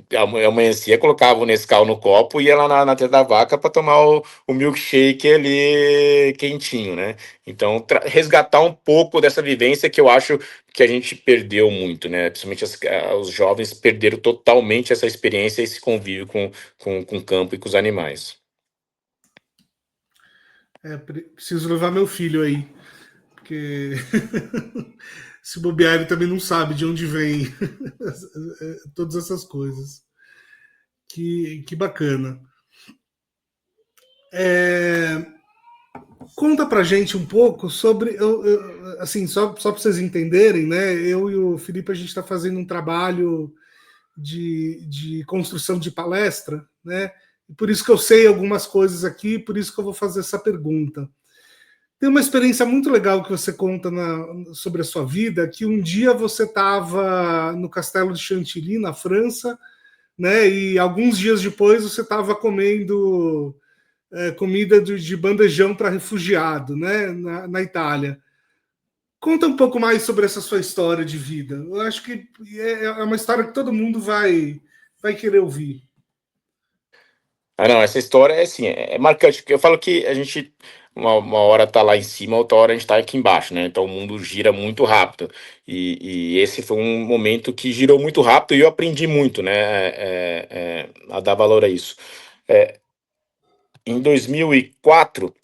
amanhecia, colocava o Nescau no copo e ia lá na teta da vaca para tomar o milkshake ali quentinho, né? Então, resgatar um pouco dessa vivência que eu acho que a gente perdeu muito, né? Principalmente os jovens perderam totalmente essa experiência e esse convívio com o campo e com os animais. Preciso levar meu filho aí, porque se bobear ele também não sabe de onde vem todas essas coisas. Que bacana. Conta pra gente um pouco sobre, assim, só para vocês entenderem, né? Eu e o Felipe a gente está fazendo um trabalho de construção de palestra, né? E por isso que eu sei algumas coisas aqui, por isso que eu vou fazer essa pergunta. Tem uma experiência muito legal que você conta sobre a sua vida, que um dia você estava no Castelo de Chantilly, na França, né? E alguns dias depois você estava comendo comida de bandejão para refugiado, né? Na Itália. Conta um pouco mais sobre essa sua história de vida. Eu acho que é uma história que todo mundo vai querer ouvir. Não, essa história é assim, é marcante, porque eu falo que uma hora tá lá em cima, outra hora a gente tá aqui embaixo, né? Então o mundo gira muito rápido. E esse foi um momento que girou muito rápido e eu aprendi muito, né? A dar valor a isso. É, em 2004,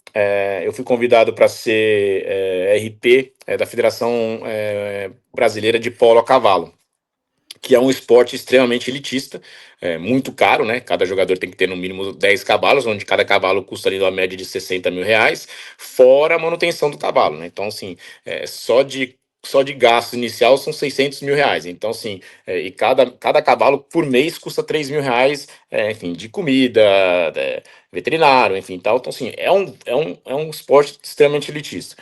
eu fui convidado para ser RP da Federação Brasileira de Polo a Cavalo, que é um esporte extremamente elitista, muito caro, né? Cada jogador tem que ter no mínimo 10 cavalos, onde cada cavalo custa ali uma média de 60 mil reais, fora a manutenção do cavalo, né? Então, assim, só de gasto inicial são 600 mil reais. Então, assim, e cada cavalo por mês custa 3 mil reais, enfim, de comida, veterinário, enfim, tal. Então, assim, é um esporte extremamente elitista.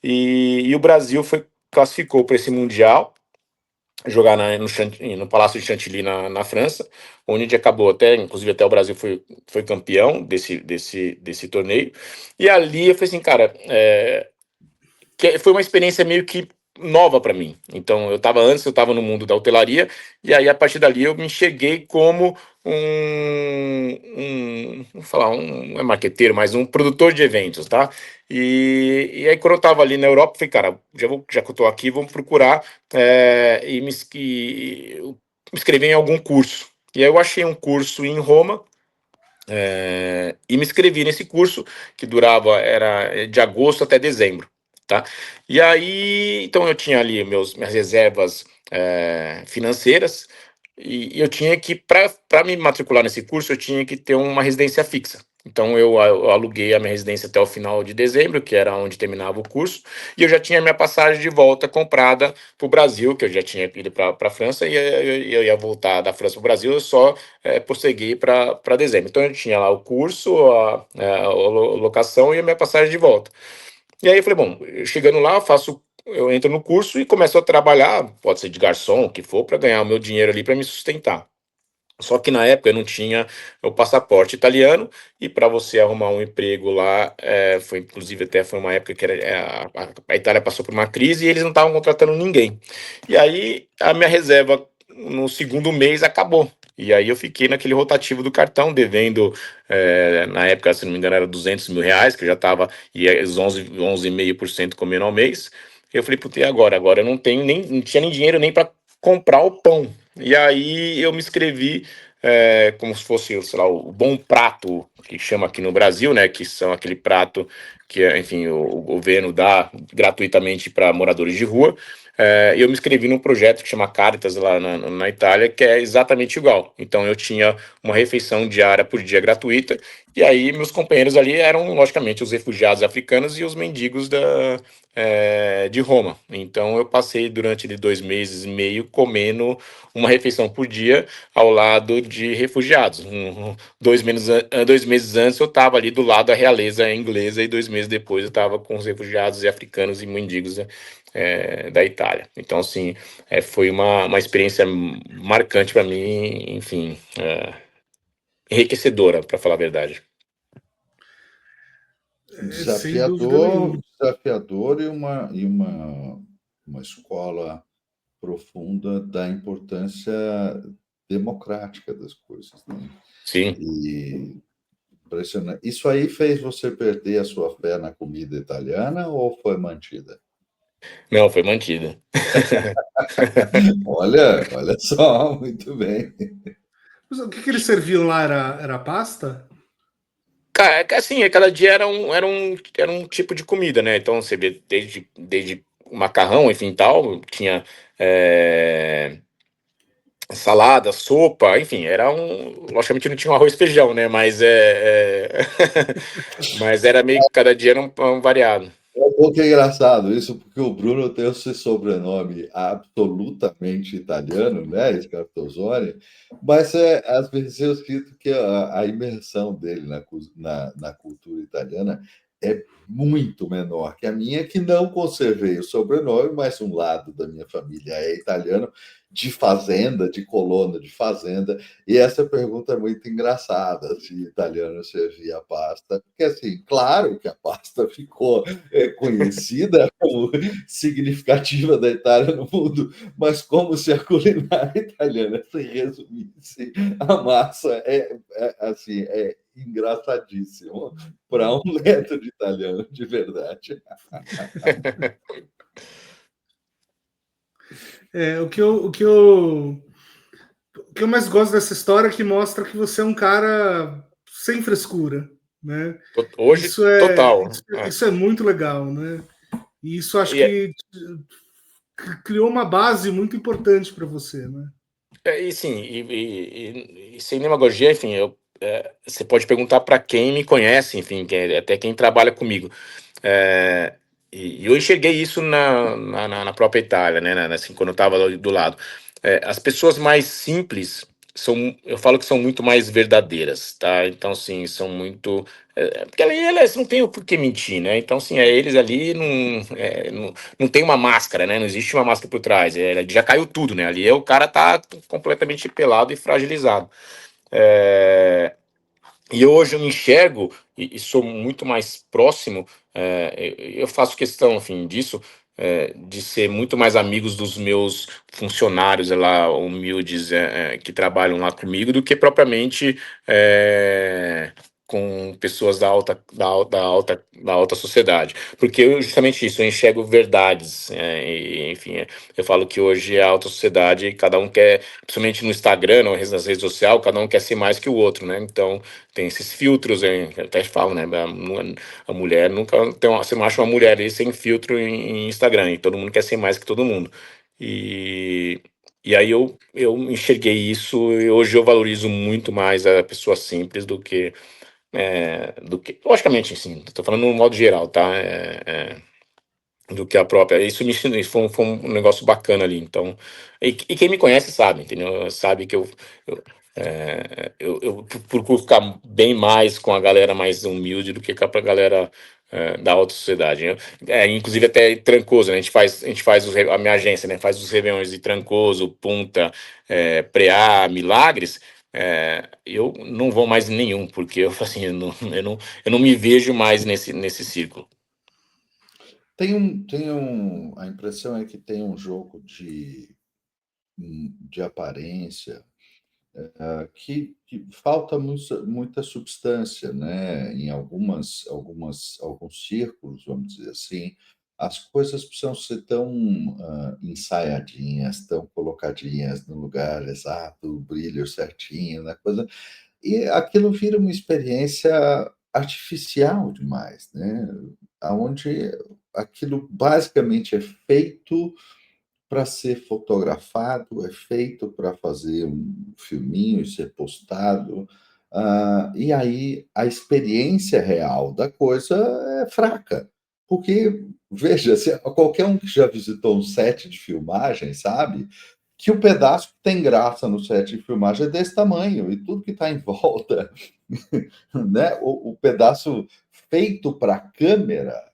E o Brasil classificou para esse Mundial, jogar no Palácio de Chantilly, na França, onde a gente acabou inclusive até o Brasil foi campeão desse torneio. E ali eu falei assim, cara, foi uma experiência meio que nova para mim. Então, eu estava no mundo da hotelaria, e aí a partir dali eu me enxerguei como vamos falar, não é marqueteiro, mas um produtor de eventos, tá? E aí quando eu estava ali na Europa, eu falei, cara, já que eu tô aqui, vamos procurar me inscrever em algum curso. E aí eu achei um curso em Roma, e me inscrevi nesse curso, que era de agosto até dezembro, tá? E aí, então eu tinha ali minhas reservas financeiras, e eu tinha que, para me matricular nesse curso, eu tinha que ter uma residência fixa. Então eu aluguei a minha residência até o final de dezembro, que era onde terminava o curso, e eu já tinha minha passagem de volta comprada para o Brasil, que eu já tinha ido para a França, e eu ia voltar da França para o Brasil, eu só possegui para dezembro. Então eu tinha lá o curso, a locação e a minha passagem de volta. E aí eu falei, bom, chegando lá, eu entro no curso e começo a trabalhar, pode ser de garçom, o que for, para ganhar o meu dinheiro ali para me sustentar. Só que na época eu não tinha o passaporte italiano, e para você arrumar um emprego lá, foi uma época que a Itália passou por uma crise e eles não estavam contratando ninguém. E aí a minha reserva no segundo mês acabou. E aí eu fiquei naquele rotativo do cartão, devendo, na época, se não me engano, era 200 mil reais, que eu já estava, e os 11,5% comendo ao mês. Eu falei, puta, e agora? Agora eu não tinha nem dinheiro nem para comprar o pão. E aí eu me inscrevi como se fosse, sei lá, o bom prato, que chama aqui no Brasil, né? Que são aquele prato que, enfim, o governo dá gratuitamente para moradores de rua. Eu me inscrevi num projeto que chama Caritas lá na Itália, que é exatamente igual. Então eu tinha uma refeição diária por dia gratuita, e aí meus companheiros ali eram, logicamente, os refugiados africanos e os mendigos de Roma. Então eu passei durante 2 meses e meio comendo uma refeição por dia ao lado de refugiados. 2 meses antes eu estava ali do lado da realeza inglesa, e 2 meses depois eu estava com os refugiados e africanos e mendigos da Itália. Então, assim, foi uma experiência marcante para mim, enfim, enriquecedora, para falar a verdade. Sem dúvida nenhuma. Desafiador, e uma escola profunda da importância democrática das coisas, né? Sim. E impressionante. Isso aí fez você perder a sua fé na comida italiana ou foi mantida? Não, foi mantida. Olha só, muito bem. Mas o que eles serviam lá era pasta? Assim, cada dia era um tipo de comida, né? Então você vê desde macarrão, enfim, tal, tinha salada, sopa, enfim, logicamente não tinha um arroz e feijão, né? Mas era meio que cada dia era um variado. É um pouco engraçado isso, porque o Bruno tem esse sobrenome absolutamente italiano, né, Scartozzone, mas às vezes eu sinto que a imersão dele na cultura italiana é muito menor que a minha, que não conservei o sobrenome, mas um lado da minha família é italiano, de fazenda, de colono de fazenda, e essa pergunta é muito engraçada, se italiano servia a pasta, porque, assim, claro que a pasta ficou conhecida como significativa da Itália no mundo, mas como se a culinária italiana se resumisse a massa, assim, é engraçadíssimo para um neto de italiano, de verdade. O que eu mais gosto dessa história é que mostra que você é um cara sem frescura, né? Hoje, Isso é, total. isso, isso é muito legal, né? E isso acho E, que criou uma base muito importante para você, né? e sim, e sem demagogia, enfim, você pode perguntar para quem me conhece, enfim, até quem trabalha comigo. É, e eu enxerguei isso na própria Itália, né? Assim, quando eu estava do lado. As pessoas mais simples eu falo que são muito mais verdadeiras, tá? Então, assim, são muito. Porque ali elas não têm o porquê mentir, né? Então, assim, eles ali não tem uma máscara, né? Não existe uma máscara por trás. Já caiu tudo, né? Ali o cara tá completamente pelado e fragilizado. É, e hoje eu me enxergo e sou muito mais próximo. Eu faço questão, enfim, disso, de ser muito mais amigos dos meus funcionários lá, humildes, que trabalham lá comigo, do que propriamente com pessoas da alta sociedade. Porque justamente isso, eu enxergo verdades. Enfim, eu falo que hoje a alta sociedade, cada um quer, principalmente no Instagram, ou nas redes sociais, cada um quer ser mais que o outro, né? Então, tem esses filtros, hein? Eu até falo, né? A mulher nunca você não acha uma mulher aí sem filtro em Instagram, e todo mundo quer ser mais que todo mundo. E, e aí eu enxerguei isso, e hoje eu valorizo muito mais a pessoa simples do que, logicamente, sim, tô falando no modo geral, tá? Do que a própria. Isso me ensinou, isso foi um negócio bacana ali. Então, e quem me conhece sabe, entendeu? Sabe que eu procuro ficar bem mais com a galera mais humilde do que com a galera da alta sociedade, né? Inclusive até Trancoso, né? A gente faz a minha agência, né? Faz os réveillões de Trancoso, Punta, Preá, Milagres. Eu não vou mais em nenhum, porque assim, eu não me vejo mais nesse círculo. A impressão é que tem um jogo de aparência que falta muita substância, né? Em alguns círculos, vamos dizer assim, as coisas precisam ser tão ensaiadinhas, tão colocadinhas no lugar exato, o brilho certinho, na coisa, e aquilo vira uma experiência artificial demais, né? Aonde aquilo basicamente é feito para ser fotografado, é feito para fazer um filminho e ser postado, e aí a experiência real da coisa é fraca. Porque, veja, qualquer um que já visitou um set de filmagem sabe que o pedaço que tem graça no set de filmagem é desse tamanho, e tudo que está em volta, né? O pedaço feito para a câmera,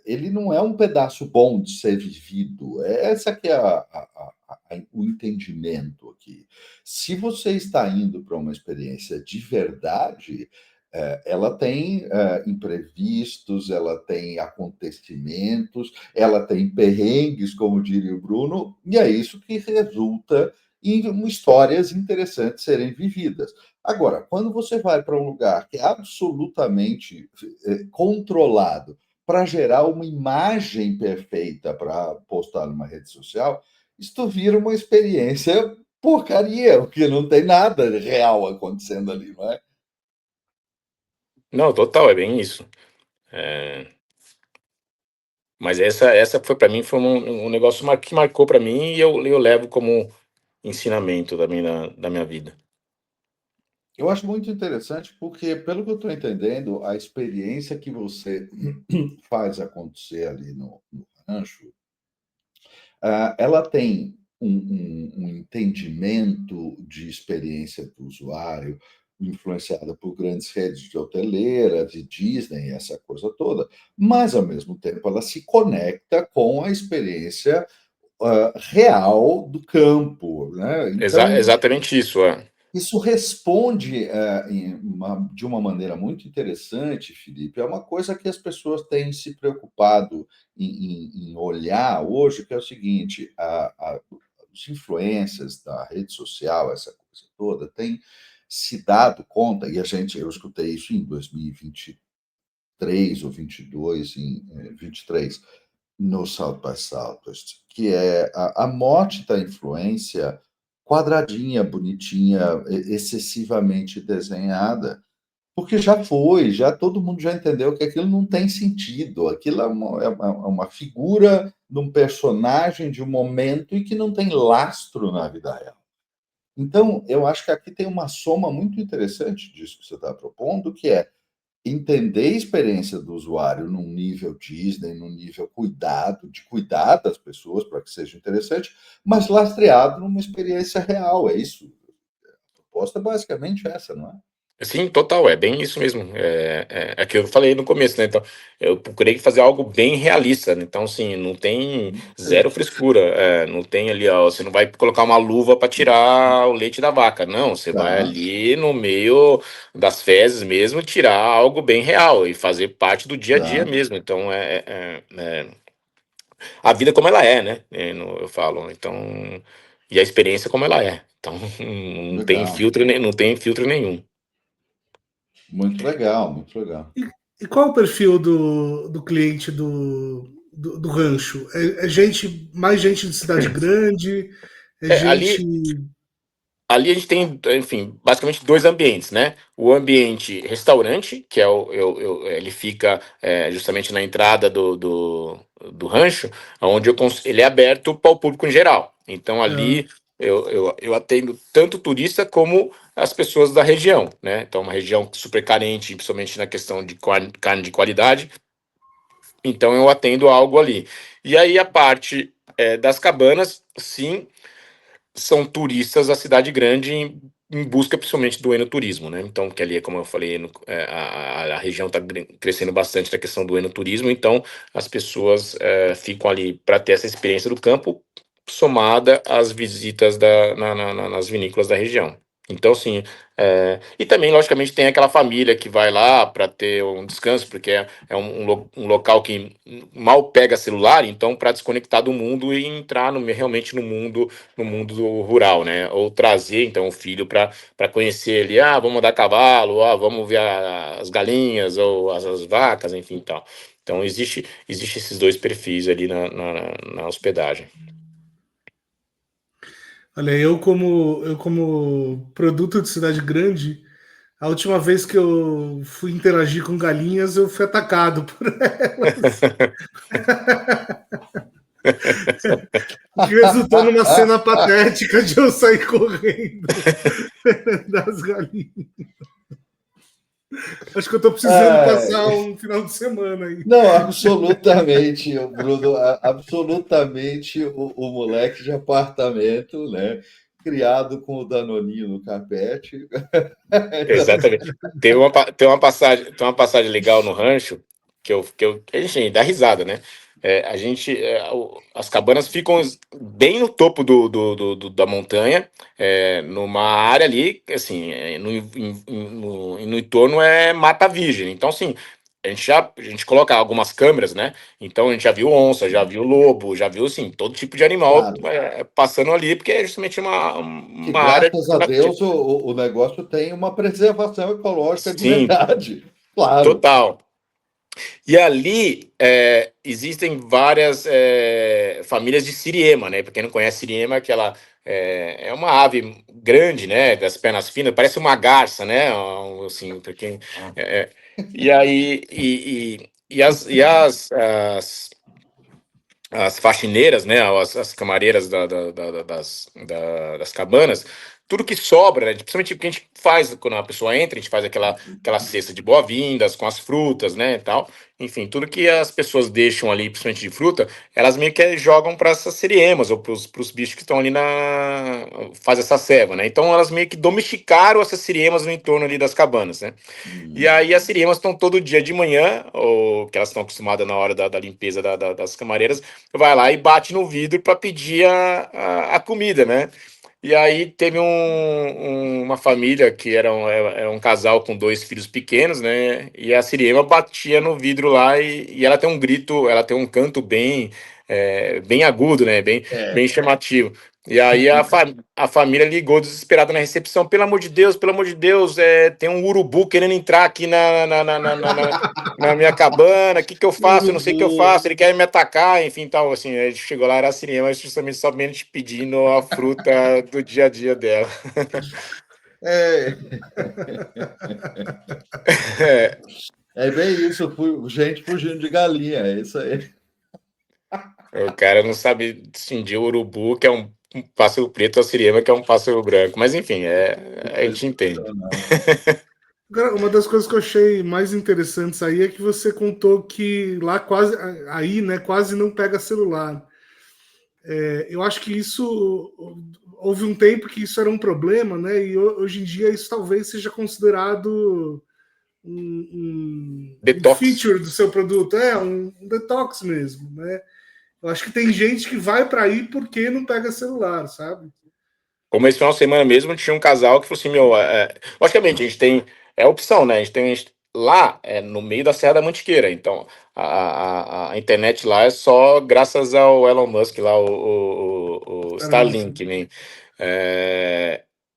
ele não é um pedaço bom de ser vivido. Essa que é o entendimento aqui. Se você está indo para uma experiência de verdade, ela tem imprevistos, ela tem acontecimentos, ela tem perrengues, como diria o Bruno, e é isso que resulta em histórias interessantes serem vividas. Agora, quando você vai para um lugar que é absolutamente controlado para gerar uma imagem perfeita para postar numa rede social, isto vira uma experiência porcaria, porque não tem nada real acontecendo ali, não é? Não, total, é bem isso. É, mas essa foi para mim, foi um negócio que marcou para mim, e eu levo como ensinamento também da minha vida. Eu acho muito interessante porque, pelo que eu estou entendendo, a experiência que você faz acontecer ali no rancho, ela tem um entendimento de experiência do usuário, influenciada por grandes redes de hoteleiras e Disney, essa coisa toda, mas, ao mesmo tempo, ela se conecta com a experiência real do campo, né? Então, Exatamente isso. isso responde de uma maneira muito interessante, Felipe. É uma coisa que as pessoas têm se preocupado em olhar hoje, que é o seguinte: os influencers da rede social, essa coisa toda, têm se dado conta, e eu escutei isso em 2023 ou 22, em 23, no South by Southwest, que é a morte da influência quadradinha, bonitinha, excessivamente desenhada, porque já todo mundo já entendeu que aquilo não tem sentido, aquilo é uma figura de um personagem de um momento e que não tem lastro na vida real. Então, eu acho que aqui tem uma soma muito interessante disso que você está propondo, que é entender a experiência do usuário num nível Disney, num nível de cuidar das pessoas para que seja interessante, mas lastreado numa experiência real. É isso. A proposta é basicamente essa, não é? Sim, total, é bem isso mesmo. É que eu falei no começo, né? Então, eu procurei fazer algo bem realista, né? Então, assim, não tem zero frescura. Não tem ali, ó, você não vai colocar uma luva para tirar o leite da vaca. Não, você vai Tá, ali no meio das fezes mesmo tirar algo bem real e fazer parte do dia a dia tá. mesmo. Então, a vida como ela é, né? Eu falo. Então, e a experiência como ela é. Então, não tem Legal. filtro, não tem filtro nenhum. Muito legal, muito legal. E qual o perfil do cliente do rancho? É gente, mais gente de cidade grande? É gente. Ali Ali a gente tem, enfim, basicamente dois ambientes, né? O ambiente restaurante, que ele fica justamente na entrada do rancho, onde ele é aberto para o público em geral. Então Ah, ali eu atendo tanto turista como as pessoas da região, né? Então uma região super carente, principalmente na questão de carne de qualidade. Então eu atendo algo ali. E aí a parte das cabanas, sim, são turistas da cidade grande em busca principalmente do enoturismo, né? Então, que ali, como eu falei, a região está crescendo bastante na questão do enoturismo, então as pessoas ficam ali para ter essa experiência do campo, somada às visitas nas vinícolas da região. Então, assim, e também, logicamente, tem aquela família que vai lá para ter um descanso, porque é um local que mal pega celular, então, para desconectar do mundo e entrar realmente no mundo rural, né? Ou trazer então o filho para conhecer ali, vamos andar a cavalo, vamos ver as galinhas ou as vacas, enfim, tal. Então existe esses dois perfis ali na hospedagem. olha, eu como produto de cidade grande, a última vez que eu fui interagir com galinhas, eu fui atacado por elas. O que resultou numa cena patética de eu sair correndo das galinhas. Acho que eu tô precisando passar Ah, um final de semana aí. não, absolutamente, Bruno, absolutamente o moleque de apartamento, né? Criado com o Danoninho no carpete. Exatamente. Tem uma passagem legal no rancho a gente dá risada, né? As cabanas ficam bem no topo da montanha, numa área ali, assim, no entorno é mata virgem. Então, assim, a gente coloca algumas câmeras, né? Então a gente já viu onça, já viu lobo, já viu, assim, todo tipo de animal Claro, passando ali, porque é justamente que uma área graças a Deus o negócio tem uma preservação ecológica de sim, verdade. Claro, total. E ali existem várias famílias de siriema, né? Para quem não conhece siriema, é uma ave grande, né? Das pernas finas, parece uma garça, né? Assim, para quem, é, é, e aí as faxineiras, né, as camareiras das cabanas, tudo que sobra, né? Principalmente o que a gente faz quando a pessoa entra, a gente faz aquela cesta de boas-vindas com as frutas, né, e tal. Enfim, tudo que as pessoas deixam ali, principalmente de fruta, elas meio que jogam para essas seriemas ou para os bichos que estão ali faz essa ceva, né? Então elas meio que domesticaram essas siriemas no entorno ali das cabanas, né? E aí as siriemas estão todo dia de manhã, ou que elas estão acostumadas na hora da limpeza das camareiras, vai lá e bate no vidro para pedir a comida, né? E aí teve uma família que era um casal com 2 filhos pequenos, né? E a siriema batia no vidro lá e ela tem um grito, ela tem um canto bem agudo, né? Bem chamativo. E aí a família ligou desesperada na recepção, pelo amor de Deus, tem um urubu querendo entrar aqui na minha cabana, o que eu faço? Eu não sei o que eu faço, ele quer me atacar, enfim, tal, assim, a gente chegou lá, era a sirema, justamente somente pedindo a fruta do dia a dia dela. É bem isso, gente fugindo de galinha, é isso aí. O cara não sabe distinguir o urubu, que é um pássaro preto, a siriema, que é um pássaro branco, mas enfim, a gente entende. Uma das coisas que eu achei mais interessantes aí é que você contou que lá aí, né, quase não pega celular. Eu acho que isso houve um tempo que isso era um problema, né? E hoje em dia isso talvez seja considerado um feature do seu produto, um detox mesmo, né? Eu acho que tem gente que vai para aí porque não pega celular, sabe? Como esse final de semana mesmo, tinha um casal que falou assim, logicamente, a gente tem, opção, né? A gente tem lá, no meio da Serra da Mantiqueira, então a internet lá é só graças ao Elon Musk lá, o Starlink, né?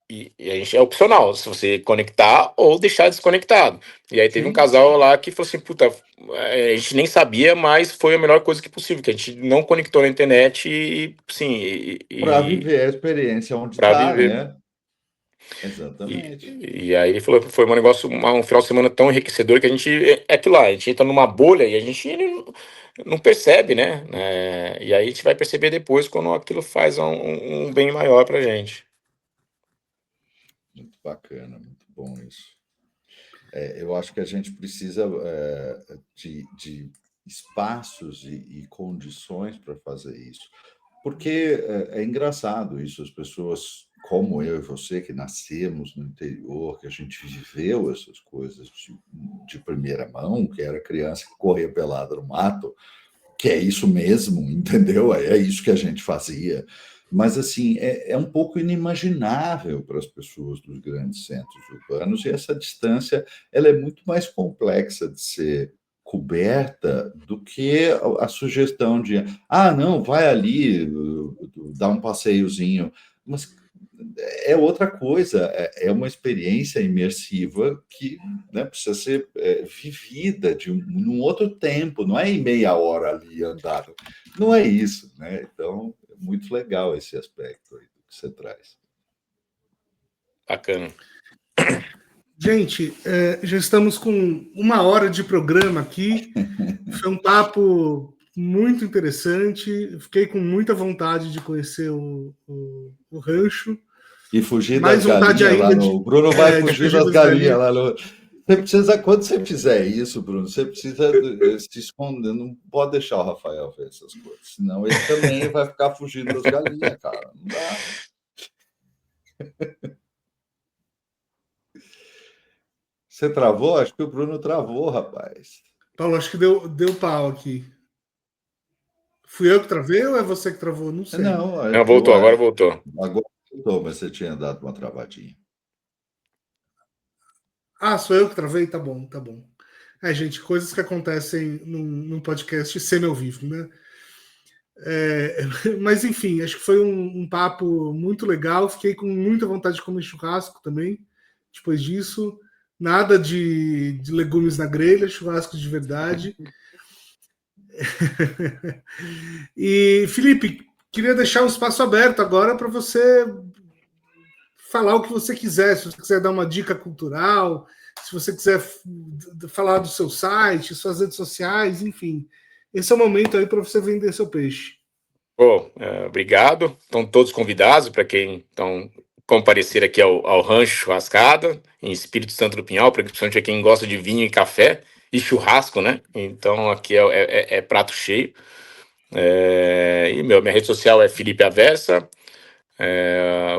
E a gente é opcional, se você conectar ou deixar desconectado. E aí teve um casal lá que falou assim, puta, a gente nem sabia, mas foi a melhor coisa que possível, que a gente não conectou na internet e, sim... Para viver a experiência onde está, né? Exatamente. E aí ele falou que foi um final de semana tão enriquecedor que a gente, aquilo lá, a gente entra numa bolha e a gente não percebe, né? E aí a gente vai perceber depois quando aquilo faz um bem maior pra gente. Muito bacana, muito bom isso. Eu acho que a gente precisa de espaços e condições para fazer isso, porque é engraçado isso, as pessoas como eu e você, que nascemos no interior, que a gente viveu essas coisas de primeira mão, que era criança que corria pelada no mato, que é isso mesmo, entendeu? É isso que a gente fazia. Mas, assim, é um pouco inimaginável para as pessoas dos grandes centros urbanos, e essa distância ela é muito mais complexa de ser coberta do que a sugestão de não, vai ali, dá um passeiozinho. Mas é outra coisa, é uma experiência imersiva que, né, precisa ser vivida num outro tempo, não é em meia hora ali andar, não é isso, né? Então, é muito legal esse aspecto aí que você traz. Bacana. Gente, já estamos com 1 hora de programa aqui, foi um papo muito interessante, fiquei com muita vontade de conhecer o rancho. E fugir mais das galinhas lá no... O Bruno vai fugir das galinhas lá no... Quando você fizer isso, Bruno, você precisa se esconder, não pode deixar o Rafael ver essas coisas, senão ele também vai ficar fugindo das galinhas, cara, não dá. Você travou? Acho que o Bruno travou, rapaz. Paulo, acho que deu pau aqui. Fui eu que travei ou é você que travou? Não sei. Não, voltou, agora voltou. Agora voltou, mas você tinha dado uma travadinha. Sou eu que travei? Tá bom, tá bom. Gente, coisas que acontecem num podcast semi-ao-vivo, né? Mas, enfim, acho que foi um papo muito legal. Fiquei com muita vontade de comer churrasco também, depois disso. Nada de legumes na grelha, churrasco de verdade. E, Felipe, queria deixar um espaço aberto agora para você falar o que você quiser. Se você quiser dar uma dica cultural, se você quiser falar do seu site, suas redes sociais, enfim. Esse é o momento aí para você vender seu peixe. Obrigado. Estão todos convidados para quem comparecer aqui ao Rancho Churrascada, em Espírito Santo do Pinhal, principalmente quem gosta de vinho e café e churrasco, né? Então aqui é prato cheio. E minha rede social é Felipe Aversa,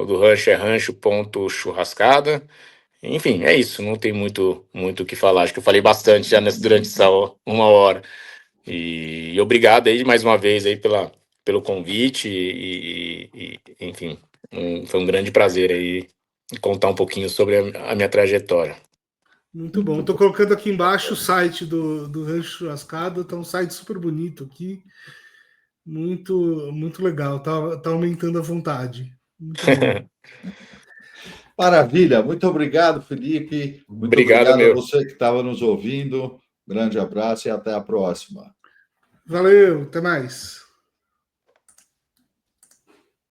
o do Rancho é rancho.churrascada. Enfim, é isso, não tem muito o que falar. Acho que eu falei bastante já durante essa 1 hora. E obrigado aí mais uma vez aí pelo convite enfim, foi um grande prazer aí contar um pouquinho sobre a minha trajetória. Muito bom. Estou colocando aqui embaixo o site do Rancho Churrascada, tá um site super bonito aqui. Muito legal, tá aumentando a vontade. Muito bom. Maravilha, muito obrigado, Felipe. Muito Obrigado, obrigado a meu. você que estava nos ouvindo. Grande abraço e até a próxima. Valeu, até mais.